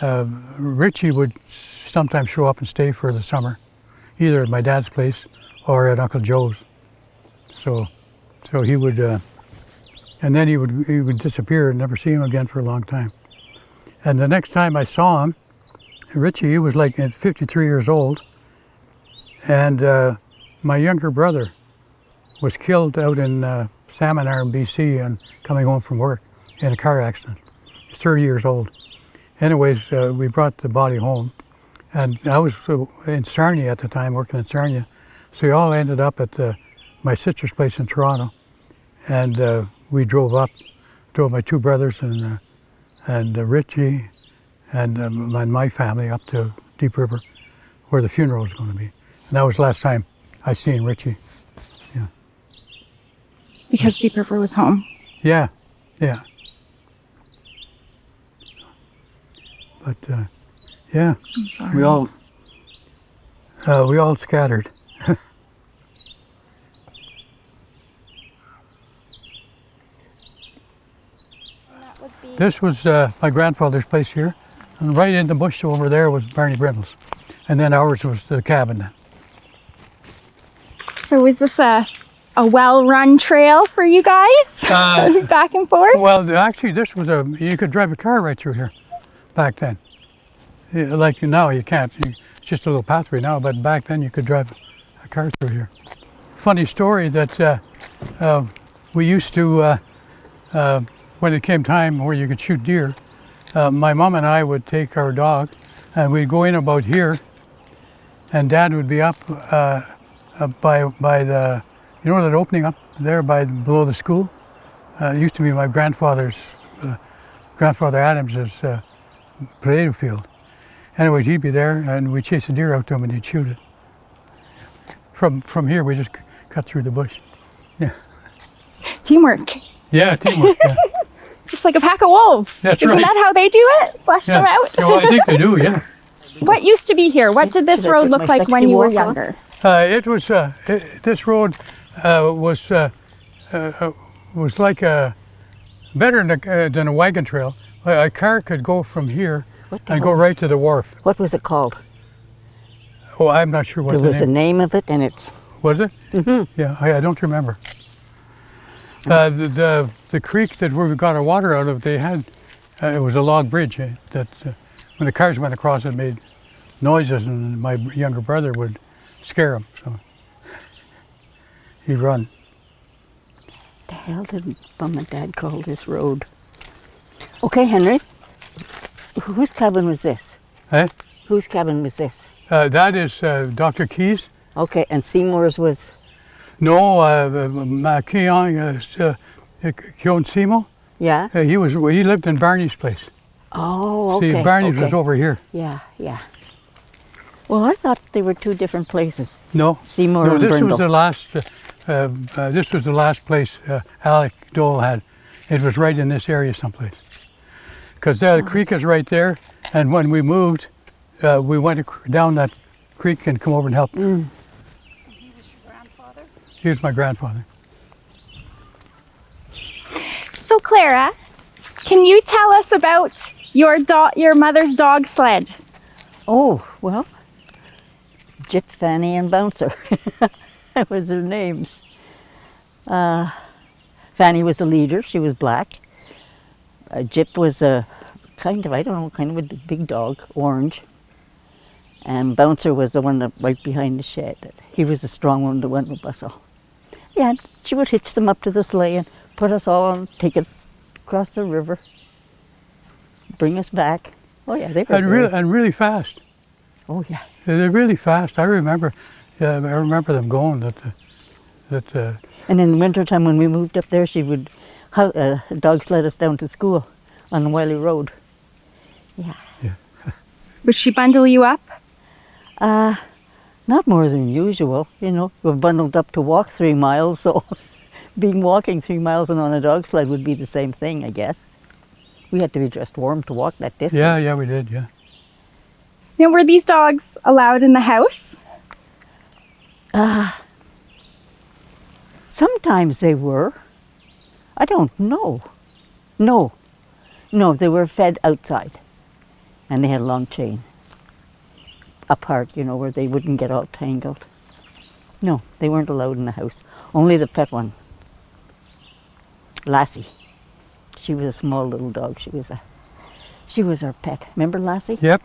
Richie would sometimes show up and stay for the summer, either at my dad's place or at Uncle Joe's. So he would, and then he would disappear and never see him again for a long time. And the next time I saw him, Richie, he was like 53 years old, and my younger brother was killed out in Salmon Arm, BC, and coming home from work in a car accident. He's 30 years old. Anyways, we brought the body home, and I was in Sarnia at the time, working in Sarnia, so we all ended up at my sister's place in Toronto, and we drove my 2 brothers and Richie and my family up to Deep River, where the funeral was going to be. And that was the last time I seen Richie. because Deep River was home. Yeah, yeah. But yeah, I'm sorry. we all scattered. That would be This was my grandfather's place here, and right in the bush over there was Barney Brindle's, and then ours was the cabin then. So is this a well-run trail for you guys? Back and forth? Well, actually, this was you could drive a car right through here back then. Yeah, like now, you can't. It's just a little pathway now, but back then you could drive a car through here. Funny story that we used to, when it came time where you could shoot deer, my mom and I would take our dog and we'd go in about here, and Dad would be up by the, you know, that opening up there below the school. It used to be my grandfather Adams's potato field. Anyways, he'd be there, and we'd chase a deer out to him, and he'd shoot it. From here, we just cut through the bush. Yeah. Teamwork. Yeah, teamwork. Yeah. Just like a pack of wolves. That's Isn't right. that how they do it? Flush them out? Yeah, well, I think they do. Yeah. What used to be here? What did this Should I road put look my like when sexy you were walk on? younger? It was this road was like better than a wagon trail. A car could go from here and go right to the wharf. What was it called? Oh, I'm not sure what There the was a name name of it, and it's was. It? Mm-hmm. Yeah, I don't remember. The creek that we got our water out of, they had it was a log bridge that when the cars went across, it made noises, and my younger brother would scare him, so he'd run. the hell did Mom and Dad call this road? Okay, Henry. Whose cabin was this? Eh? Whose cabin was this? That is Dr. Keyes. Okay, and Seymour's was. No, Keon Simo. Yeah. He lived in Barney's place. Oh, okay. See, Barney's okay. was over here. Yeah, yeah. Well, I thought they were two different places. No, Seymour no, and this Brindle. was the last. This was the last place Alec Dole had. It was right in this area someplace. Because the creek is right there, and when we moved, we went down that creek and come over and helped. He was your grandfather? He was my grandfather. So Clara, can you tell us about your mother's dog sled? Oh, well, Jip, Fanny, and Bouncer. That was their names. Fanny was the leader. She was black. Jip was a kind of a big dog, orange. And Bouncer was the one that right behind the shed. He was the strong one, the one with bustle. Yeah, she would hitch them up to the sleigh and put us all on, take us across the river, bring us back. Oh yeah, they were And really fast. Oh yeah. They're really fast. I remember them going. And in the wintertime when we moved up there, she would dog sled us down to school on the Wiley Road. Yeah. Would she bundle you up? Not more than usual, you know. We're bundled up to walk 3 miles, so walking 3 miles and on a dog sled would be the same thing, I guess. We had to be dressed warm to walk that distance. Yeah, we did, yeah. Now, were these dogs allowed in the house? Sometimes they were. I don't know. No, they were fed outside. And they had a long chain. Apart, you know, where they wouldn't get all tangled. No, they weren't allowed in the house. Only the pet one. Lassie. She was a small little dog. She was our pet. Remember Lassie? Yep.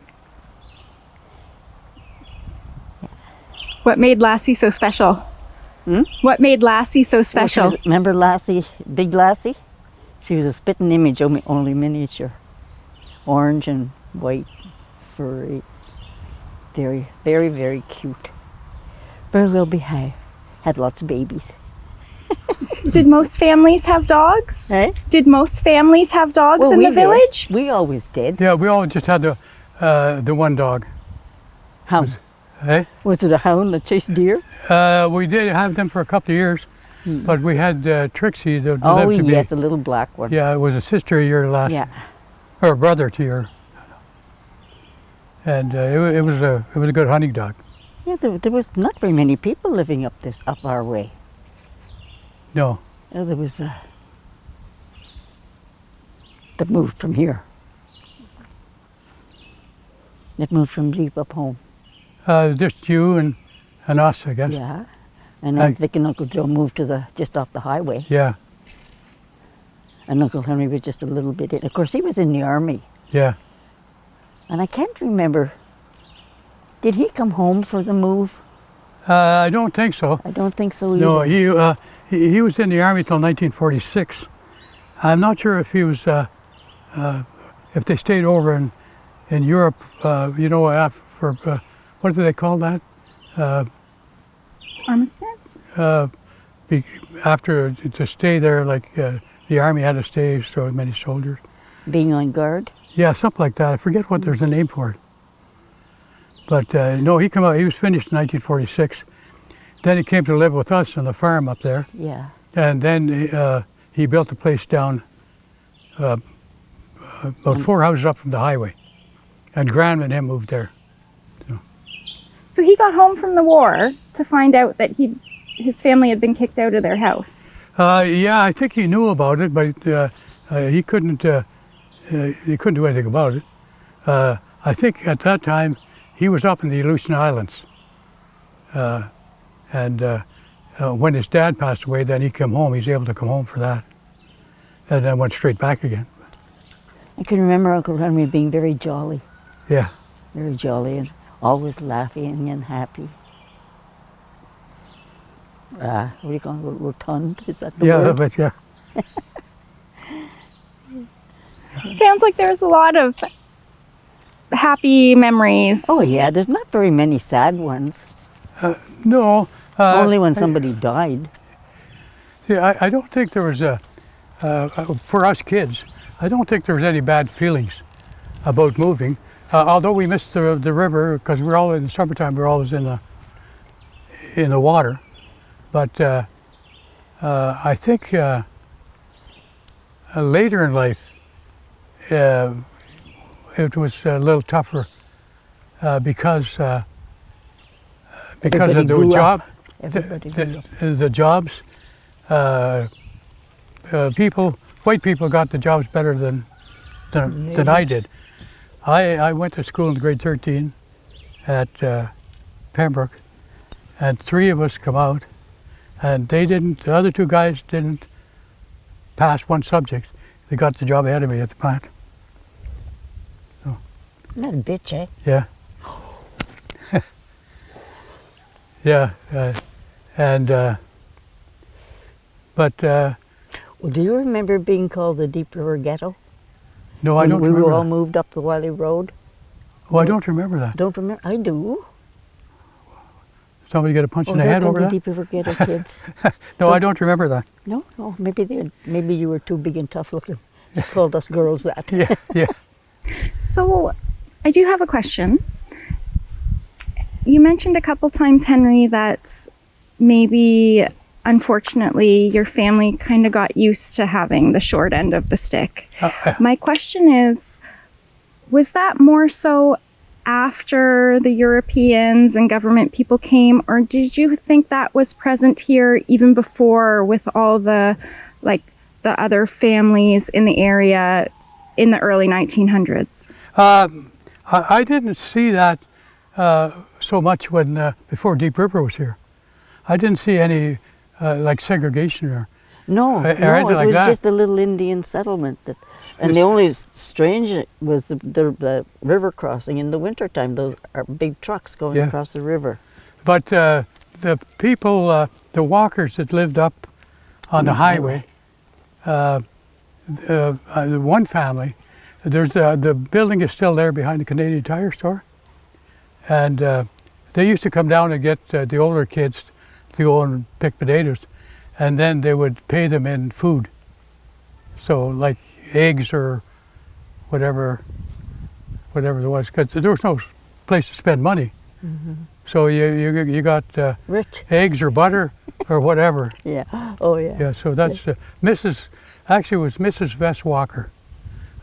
What made Lassie so special? What made Lassie so special? Remember Lassie, Big Lassie? She was a spitting image, only miniature. Orange and white, furry. Very, very, very cute. Very well behaved. Had lots of babies. Did most families have dogs? Eh? Did most families have dogs in we the village? Did. We always did. Yeah, we all just had the one dog. Hound. Eh? Was it a hound that chased deer? We did have them for a couple of years, But we had Trixie that Oh, lived to yes, be. the little black one. Yeah, it was a sister of your last, Yeah. or a brother to your. And it was a good hunting dog. Yeah, there was not very many people living up our way. No, There was that moved from here. It moved from deep up home. just you and us, I guess. Yeah. And then Vic and Uncle Joe moved to just off the highway. Yeah, And Uncle Henry was just a little bit in. Of course, he was in the army. yeah. And I can't remember, did he come home for the move? I don't think so. I don't think so either. No, he was in the army till 1946. I'm not sure if he was if they stayed over in Europe. You know, for what do they call that? Armistice? After to stay there, like the army had to stay so many soldiers. Being on guard? Yeah, something like that. I forget what there's a name for it. But no, he came out. He was finished in 1946. Then he came to live with us on the farm up there, Yeah. and then he built a place down about 4 houses up from the highway, and Graham and him moved there. So he got home from the war to find out that his family had been kicked out of their house. Yeah, I think he knew about it, but he couldn't do anything about it. I think at that time he was up in the Aleutian Islands, and when his dad passed away, then he came home. He's able to come home for that, and then went straight back again. I can remember Uncle Henry being very jolly, Yeah, very jolly, and always laughing and happy. What do you call it? Rotund? Is that the yeah, word? but yeah. Sounds like there's a lot of happy memories. Oh yeah, there's not very many sad ones. No. Only when somebody died. Yeah, I don't think there was for us kids, I don't think there was any bad feelings about moving. Although we missed the river because we're all in the summertime, we're always in the water. But I think later in life, it was a little tougher because of Everybody the grew job. up. Everybody grew up. The jobs, white people got the jobs better than I did. I went to school in grade 13 at Pembroke, and 3 of us come out, and the other 2 guys didn't pass one subject. They got the job ahead of me at the plant. Not a bitch, eh? Yeah. Yeah, but Well, do you remember being called the Deep River Ghetto? no, I don't we remember were all that. moved up the Wiley Road. Oh, I don't remember that. Don't remember? I do. Somebody get a punch in the here head come over the that? Deep River Ghetto kids. No, I don't remember that. No, maybe you were too big and tough looking. Just called us girls that. Yeah, yeah. So I do have a question. You mentioned a couple times, Henry, that maybe unfortunately your family kind of got used to having the short end of the stick. My question is, was that more so after the Europeans and government people came, or did you think that was present here even before with all the other families in the area in the early 1900s? I didn't see that so much when before Deep River was here. I didn't see any like segregation or No, anything it like was that. just a little Indian settlement. And the only strange was the river crossing in the wintertime. Those are big trucks going Yeah. across the river. But the people, the walkers that lived up on the highway, one family, the building is still there behind the Canadian Tire store, and they used to come down and get the older kids to go and pick potatoes, and then they would pay them in food. So like eggs or whatever there was, because there was no place to spend money. So you got Rich. eggs or butter or whatever. Yeah. Oh, yeah. Yeah, so that's actually it was Mrs. Vess Walker.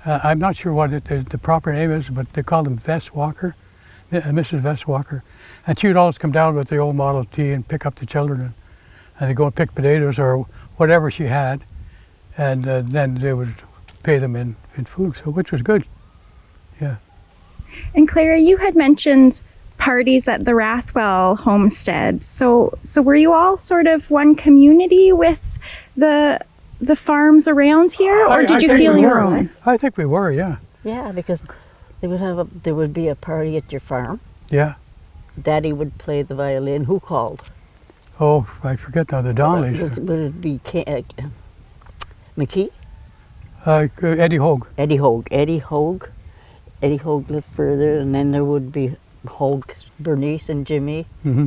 I'm not sure what the proper name is, but they called him Vess Walker, Mrs. Vess Walker. And she would always come down with the old Model T and pick up the children, and they'd go and pick potatoes or whatever she had, and then they would pay them in food, so which was good. Yeah. And Clara, you had mentioned parties at the Rathwell homestead. So were you all sort of one community with the farms around here, or did you think feel we your were. own? I think we were, yeah. Yeah, because there would be a party at your farm. Yeah. Daddy would play the violin. Who called? Oh, I forget now, the Donnellys. Would it be McKee? Eddie Hogue. Eddie Hogue lived further, and then there would be Hogue, Bernice, and Jimmy. Mm-hmm.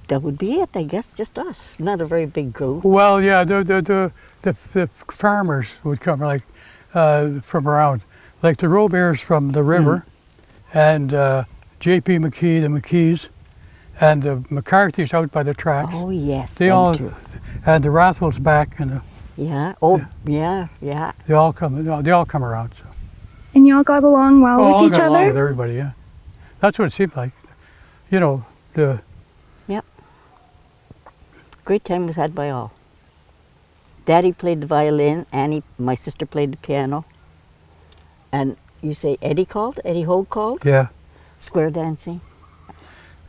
That would be it, I guess, just us. Not a very big group. Well, yeah, the farmers would come like from around, like the Roberts from the river, and J.P. McKee, the McKees, and the McCarthy's out by the tracks. Oh yes, They them all, too. and the Rathwells back, and Yeah. Oh yeah. they all come around. So. And y'all got along well all with each got along with other? everybody, yeah. That's what it seemed like. You know, the Great time was had by all. Daddy played the violin, Annie, my sister, played the piano. And you say Eddie Hogue called? yeah. Square dancing.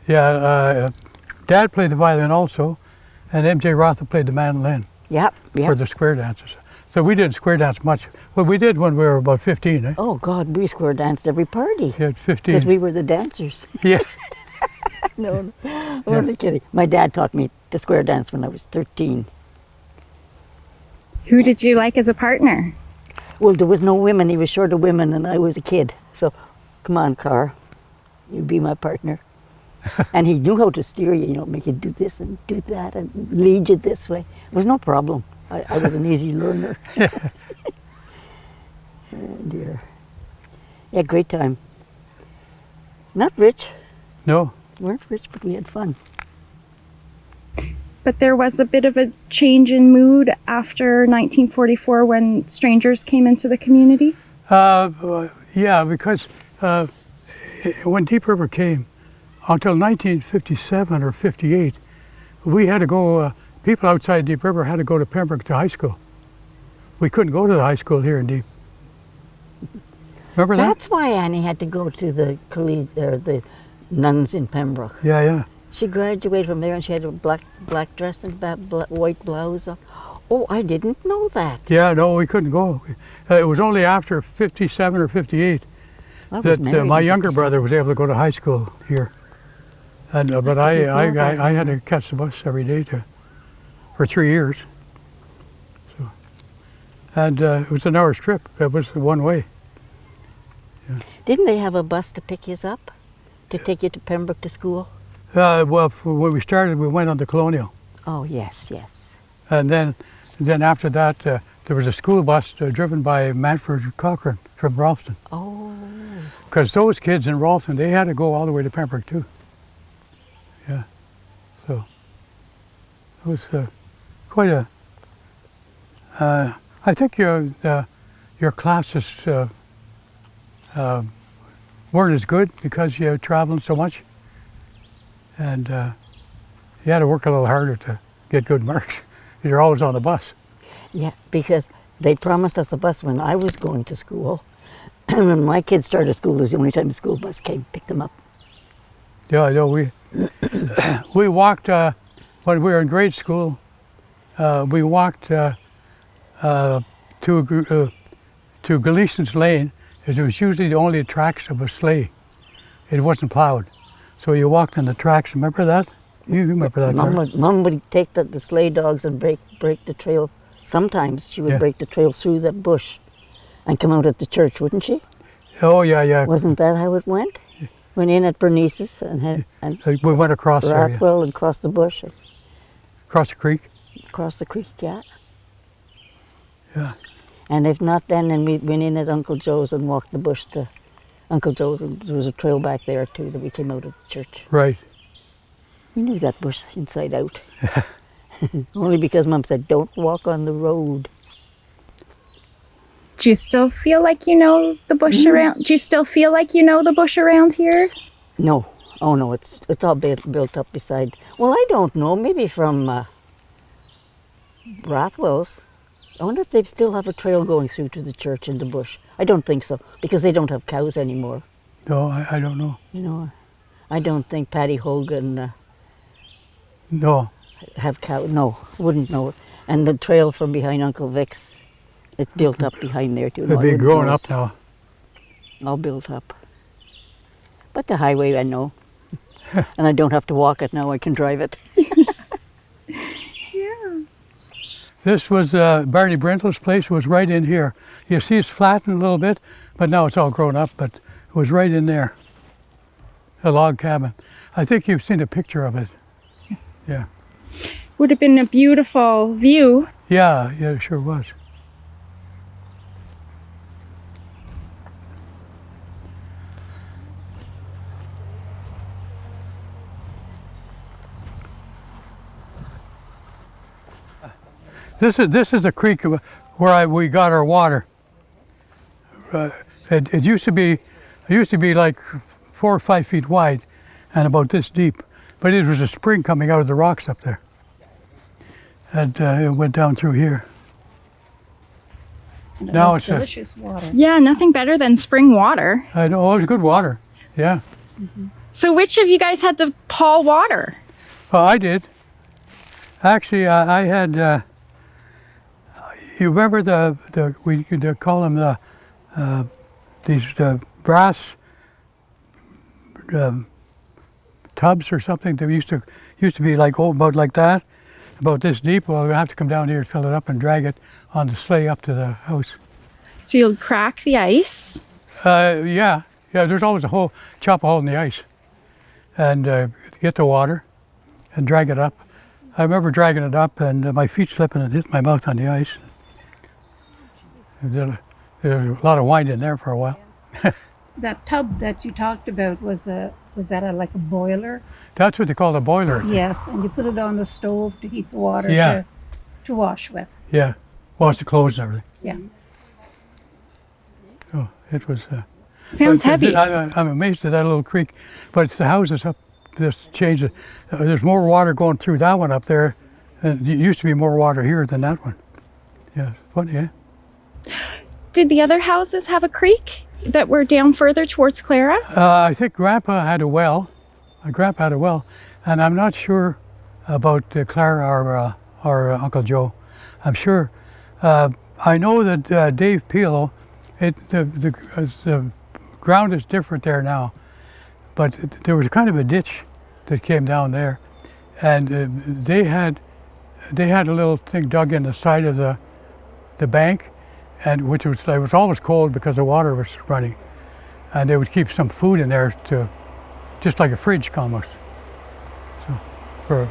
Yeah, Dad played the violin also, and M.J. Rothwell played the mandolin Yep. for the square dances. So we didn't square dance much. Well, we did when we were about 15, eh? Oh God, we square danced every party. Yeah, 15. Because we were the dancers. Yeah. No, only kidding. My dad taught me to square dance when I was 13. Who did you like as a partner? Well, there was no women. He was short of women, and I was a kid. So, come on, Clara, you be my partner. And he knew how to steer you, make you do this and do that and lead you this way. It was no problem. I was an easy learner. Oh, dear. Yeah, great time. Not rich. No. Weren't rich, but we had fun. But there was a bit of a change in mood after 1944 when strangers came into the community? Yeah, because when Deep River came, until 1957 or 58, we had to go, people outside Deep River had to go to Pembroke to high school. We couldn't go to the high school here in Deep. Remember that? That's why Annie had to go to the the nuns in Pembroke. Yeah, yeah. She graduated from there and she had a black dress and white blouse on. Oh, I didn't know that. Yeah, no, we couldn't go. It was only after 57 or 58 I was that married my in younger 57. brother was able to go to high school here. And but I had to catch the bus every day for 3 years. So, and it was an hour's trip. It was one way. Didn't they have a bus to pick you up? To take you to Pembroke to school? Well, when we started, we went on the Colonial. Oh, yes, yes. And then after that, there was a school bus driven by Manfred Cochran from Ralston. Oh. Because those kids in Ralston, they had to go all the way to Pembroke too. Yeah. So it was quite a. I think your classes weren't as good because you're traveling so much, and you had to work a little harder to get good marks. You're always on the bus. Yeah, because they promised us a bus when I was going to school. When my kids started school, it was the only time the school bus came, picked them up. Yeah, I know. We walked when we were in grade school. We walked to Gleason's Lane. It was usually the only tracks of a sleigh. It wasn't plowed, so you walked on the tracks. Remember that? You remember that? Mom would take the sleigh dogs and break the trail. Sometimes she would break the trail through the bush and come out at the church, wouldn't she? Oh yeah, yeah. Wasn't that how it went? Went in at Bernice's and We went across there. Rathwell and across the bush, Across the creek. across the creek, yeah. Yeah. And if not, then we went in at Uncle Joe's and walked the bush to Uncle Joe, there was a trail back there too that we came out of the church. Right. We knew that bush inside out. Only because Mom said, don't walk on the road. Do you still feel like you know the bush around? Do you still feel like you know the bush around here? No. Oh no, it's all built up beside. Well, I don't know. Maybe from Brathwell's. I wonder if they still have a trail going through to the church in the bush. I don't think so, because they don't have cows anymore. No, I don't know. You know, I don't think Patty Hogan No. have cows. No, wouldn't know. And the trail from behind Uncle Vic's, it's built up behind there too. They'd be growing up now. All built up. But the highway I know. And I don't have to walk it now, I can drive it. This was Barney Brentle's place, was right in here. You see it's flattened a little bit, but now it's all grown up, but it was right in there. A log cabin. I think you've seen a picture of it. Yes. Yeah. Would have been a beautiful view. Yeah, it sure was. This is the creek where we got our water. It used to be like 4 or 5 feet wide, and about this deep. But it was a spring coming out of the rocks up there, and it went down through here. And Now was it's delicious water. Yeah, nothing better than spring water. I know it was good water. Yeah. So which of you guys had to haul water? Oh, I did. Actually, I had. You remember we could call them these brass tubs or something that used to be like about like that, about this deep. Well, we have to come down here and fill it up and drag it on the sleigh up to the house. So you'll crack the ice. Yeah. There's always chop a hole in the ice, and get the water, and drag it up. I remember dragging it up and my feet slipping and hit my mouth on the ice. There was a lot of wine in there for a while. That tub that you talked about was that like a boiler? That's what they call a boiler. Yes, and you put it on the stove to heat the water Yeah. to wash with. Yeah, wash the clothes and everything. Yeah. So it was. Sounds heavy. I'm amazed at that little creek, but it's the houses up. This changes. There's more water going through that one up there. And it used to be more water here than that one. Yeah, funny, eh? Did the other houses have a creek that were down further towards Clara? I think Grandpa had a well. Grandpa had a well, and I'm not sure about Clara or Uncle Joe. I'm sure. I know that Dave Pilo, the ground is different there now, but there was kind of a ditch that came down there, and they had a little thing dug in the side of the bank, and it was always cold because the water was running, and they would keep some food in there just like a fridge almost, so for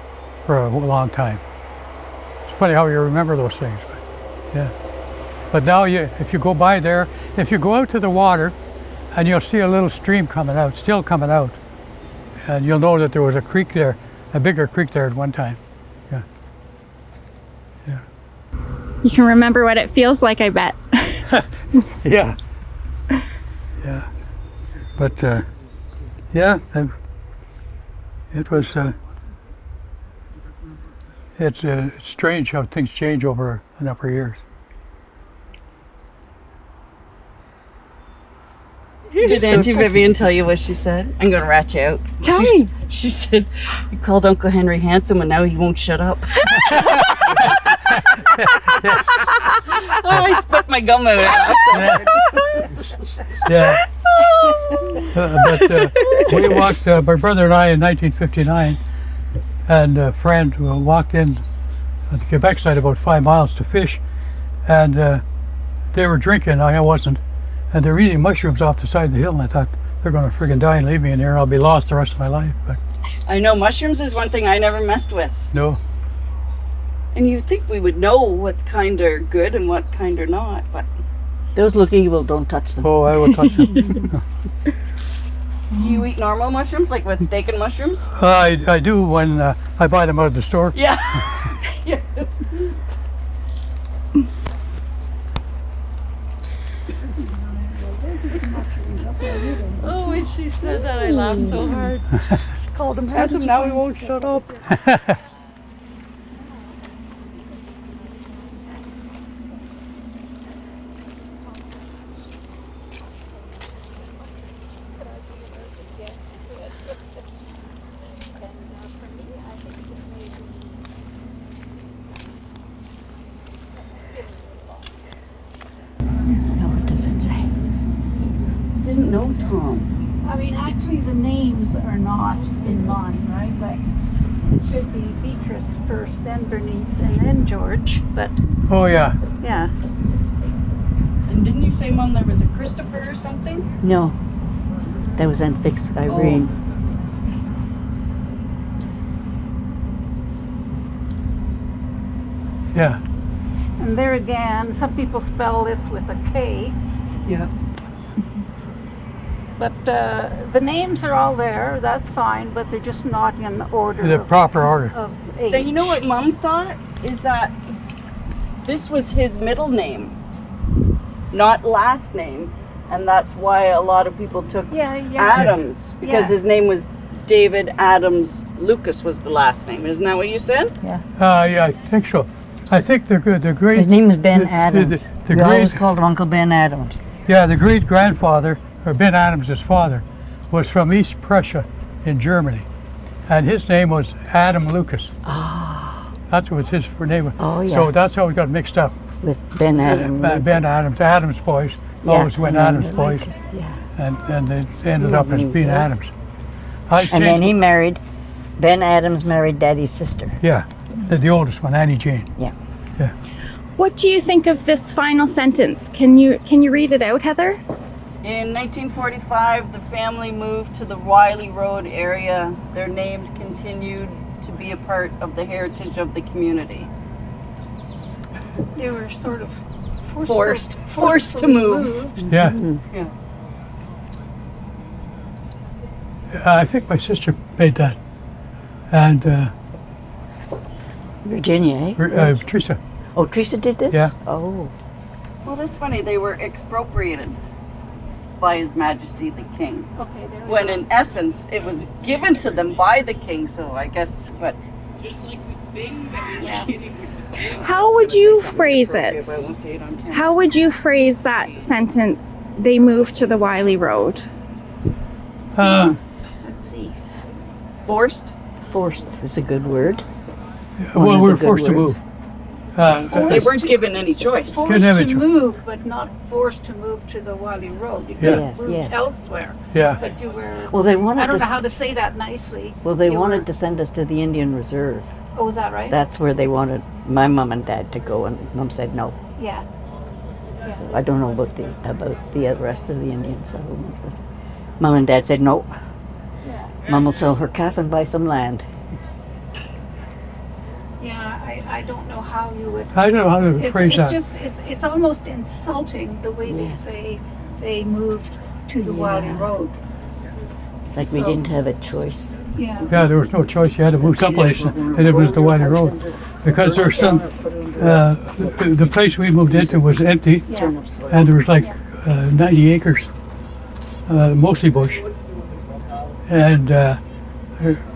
a long time. It's funny how you remember those things, but yeah. But now if you go by there, if you go out to the water, and you'll see a little stream still coming out, and you'll know that there was a creek there, a bigger creek there at one time. Yeah. Yeah. You can remember what it feels like, I bet. Yeah. Yeah. But yeah, it was. It's strange how things change over a number of years. Did Auntie Vivian tell you what she said? I'm going to rat you out. Tell me. She said, you called Uncle Henry handsome and now he won't shut up. Oh, I spit my gum out. Yeah. But we walked, my brother and I, in 1959, and a friend walked in at the Quebec side about 5 miles to fish, and they were drinking, I wasn't, and they're eating mushrooms off the side of the hill, and I thought, they're going to friggin' die and leave me in here, and I'll be lost the rest of my life. But I know mushrooms is one thing I never messed with. no. And you'd think we would know what kind are good and what kind are not, but Those look evil, don't touch them. Oh, I will touch them. Do you eat normal mushrooms, like with steak and mushrooms? I do when I buy them out of the store. Yeah. Oh, when she said that, I laughed so hard. She called him handsome, now he won't shut up. Now, what does it say? Didn't know Tom. I mean, actually, the names are not in line, right? Like, it should be Beatrice first, then Bernice, and then George. But Oh, yeah. yeah, And didn't you say, Mom, there was a Christopher or something? No. That was Aunt Vic's Irene. Yeah. and there again, some people spell this with a K, Yeah. but the names are all there. That's fine, but they're just not in order The proper order. of age. Now, you know what Mom thought? Is that this was his middle name, not last name. And that's why a lot of people took Yeah, yeah. Adams, because Yeah. his name was David Adams Lucas was the last name. Isn't that what you said? Yeah, I think so. I think the great. His name was Ben the- Adams. the we always great, called him Uncle Ben Adams. yeah, the great grandfather, or Ben Adams' father, was from East Prussia in Germany, and his name was Adam Lucas. Ah. That was his name. Oh, yeah. So that's how we got mixed up. With Ben Adams. Ben Adams, Adams boys, always went Adams boys, Yeah. and they ended up as being Yeah. Adams. And then he married, Ben Adams married Daddy's sister. Yeah, the oldest one, Annie Jane. Yeah. Yeah. What do you think of this final sentence? Can you read it out, Heather? In 1945, the family moved to the Wiley Road area. Their names continued to be a part of the heritage of the community. They were sort of Forced forcefully to move. moved. Yeah. Yeah. I think my sister made that, and Virginia, eh? Teresa. Oh, Teresa did this? Yeah. Oh. Well, that's funny. They were expropriated by His Majesty the King, Okay, there we when go. in essence it was given to them by the King. So I guess what? How would you phrase it? I won't say it on camera. How would you phrase that sentence? They moved to the Wiley Road. Let's see. Forced. Forced is a good word. Well, not we the were good forced to word. move. They weren't given any choice. Forced have to it. move, but not forced to move to the Wiley Road. You Yeah. could Yes, move yes. elsewhere, Yeah. but you were. Well, they wanted I don't to. know how to say that nicely. Well, they You wanted were- to send us to the Indian Reserve. Oh, is that right? That's where they wanted my mom and dad to go, and Mom said no. Yeah. I don't know about the rest of the Indian settlement, but Mom and Dad said no. Mom will sell her calf and buy some land. Yeah, I don't know how you would. I don't know how to It's, phrase it's that. just it's almost insulting the way they Yeah. say they moved to the Wiley Yeah. Road. Like we So- didn't have a choice. Yeah. Yeah, there was no choice. You had to move someplace, and it was the Wiley Road, because there's some. The place we moved into was empty, Yeah. and there was like 90 acres, mostly bush. And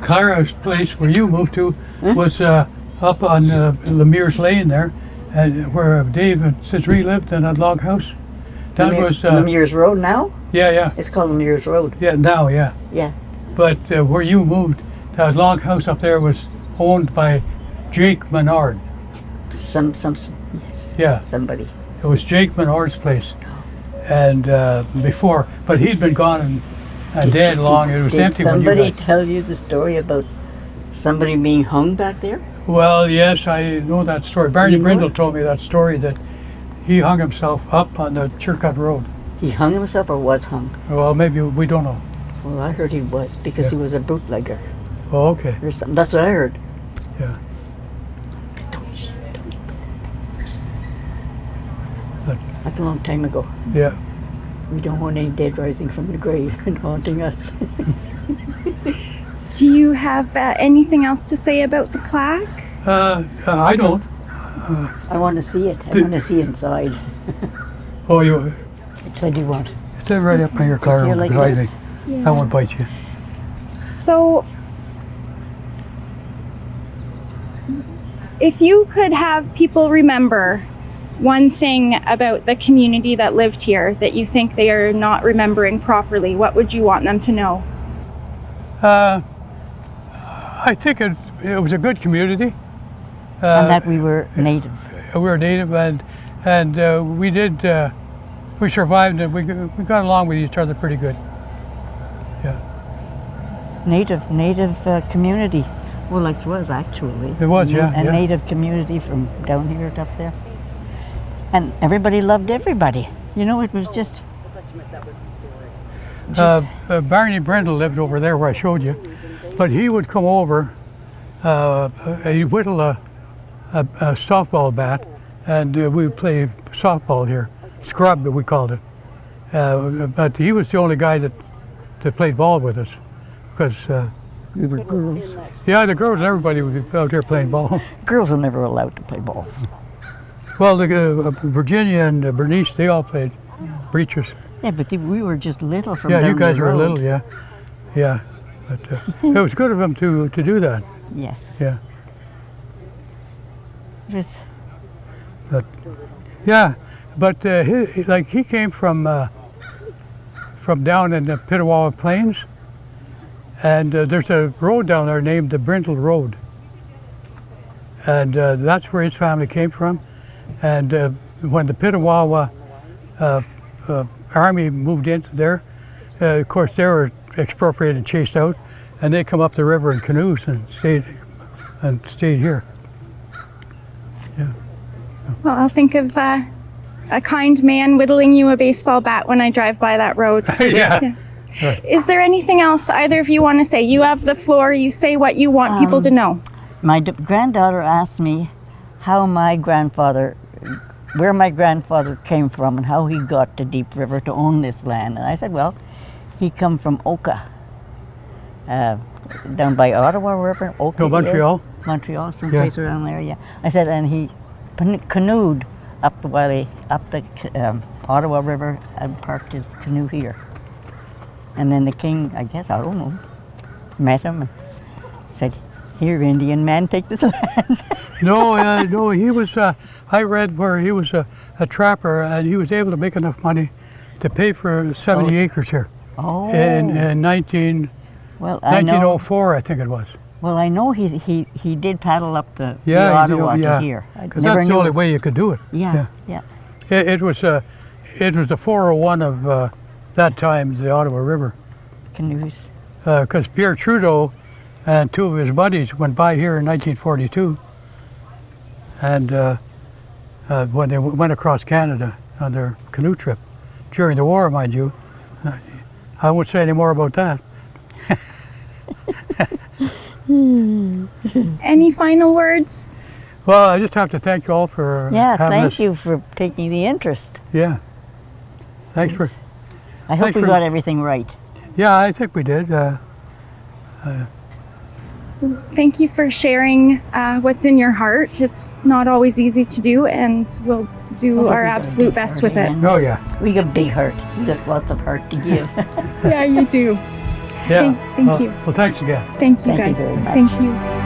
Clara's place, where you moved to, was up on Lemire's Lane there, and where Dave and Cicely lived in that log house. That was Lemire's Road now? yeah. It's called Lemire's Road. Yeah, now, yeah. Yeah. But where you moved, that log house up there was owned by Jake Menard. Some yes. Yeah, Somebody. it was Jake Menard's place. And before, but he'd been gone and dead long. It was Did empty when you somebody got. tell you the story about somebody being hung back there? Well, yes, I know that story. Barney You know Brindle it? told me that story, that he hung himself up on the Chircot Road. He hung himself or was hung? Well, maybe, we don't know. Well, I heard he was because Yeah. he was a bootlegger Oh, okay. or something. That's what I heard. Yeah. I I a long time ago. Yeah. We don't want any dead rising from the grave and haunting us. Do you have anything else to say about the plaque? I don't. I want to see it. I want to see inside. Oh, you Which I do want. sit right up here, Clara, Here like beside this? me. I won't bite you. So, if you could have people remember one thing about the community that lived here that you think they are not remembering properly, what would you want them to know? I think it was a good community. And that we were native. We were native, and we survived, and we got along with each other pretty good. Yeah. Native community. Well, it was actually. It was, yeah. A yeah. native community from down here to up there. And everybody loved everybody. You know, it was just. Barney Brindle lived over there where I showed you, but he would come over, he'd whittle a softball bat, and we would play softball here, scrub we called it. But he was the only guy that played ball with us, because We were girls. yeah, the girls and everybody would be out there playing ball. Girls were never allowed to play ball. Well, Virginia and Bernice, they all played breachers. Yeah, but we were just little from Yeah, down you guys the were road. little, yeah. Yeah, but it was good of them to do that, Yes. yeah. It was, Yeah, but he came from down in the Petawawa Plains, and there's a road down there named the Brindle Road, and that's where his family came from. And when the Petawawa Army moved into there, of course they were expropriated and chased out, and they come up the river in canoes and stayed here. Well, I'll think of a kind man whittling you a baseball bat when I drive by that road. Yeah. Right. Is there anything else either of you want to say? You have the floor. You say what you want people to know. my granddaughter asked me where my grandfather came from and how he got to Deep River to own this land. And I said, well, he come from Oka, down by Ottawa River. Oka No, Montreal? Montreal, someplace around there, yeah. I said, and he canoed up the Ottawa River and parked his canoe here. And then the king, I guess, I don't know, met him and said, here, Indian man, take this land. No, he was, I read where he was a trapper, and he was able to make enough money to pay for 70 acres here Oh. in 1904, I think it was. Well, I know he did paddle up the Yeah, Ottawa yeah. to here. I Because never that's the knew only it. way you could do it. Yeah. It was the 401 of that time, the Ottawa River. Canoes. Because Pierre Trudeau and two of his buddies went by here in 1942, and when they went across Canada on their canoe trip during the war, mind you. I won't say any more about that. Any final words? Well, I just have to thank you all for Yeah, having us. thank you for taking the interest. Yeah. Thanks for. I hope Thanks we for- got everything right. Yeah, I think we did. Thank you for sharing what's in your heart. It's not always easy to do, and we'll do our absolute best with it. Oh yeah. We got a big heart. We got lots of heart to give. Yeah, you do. Yeah. Thank well, you. Well, thanks again. Thank you, Thank you guys. very much. Thank you.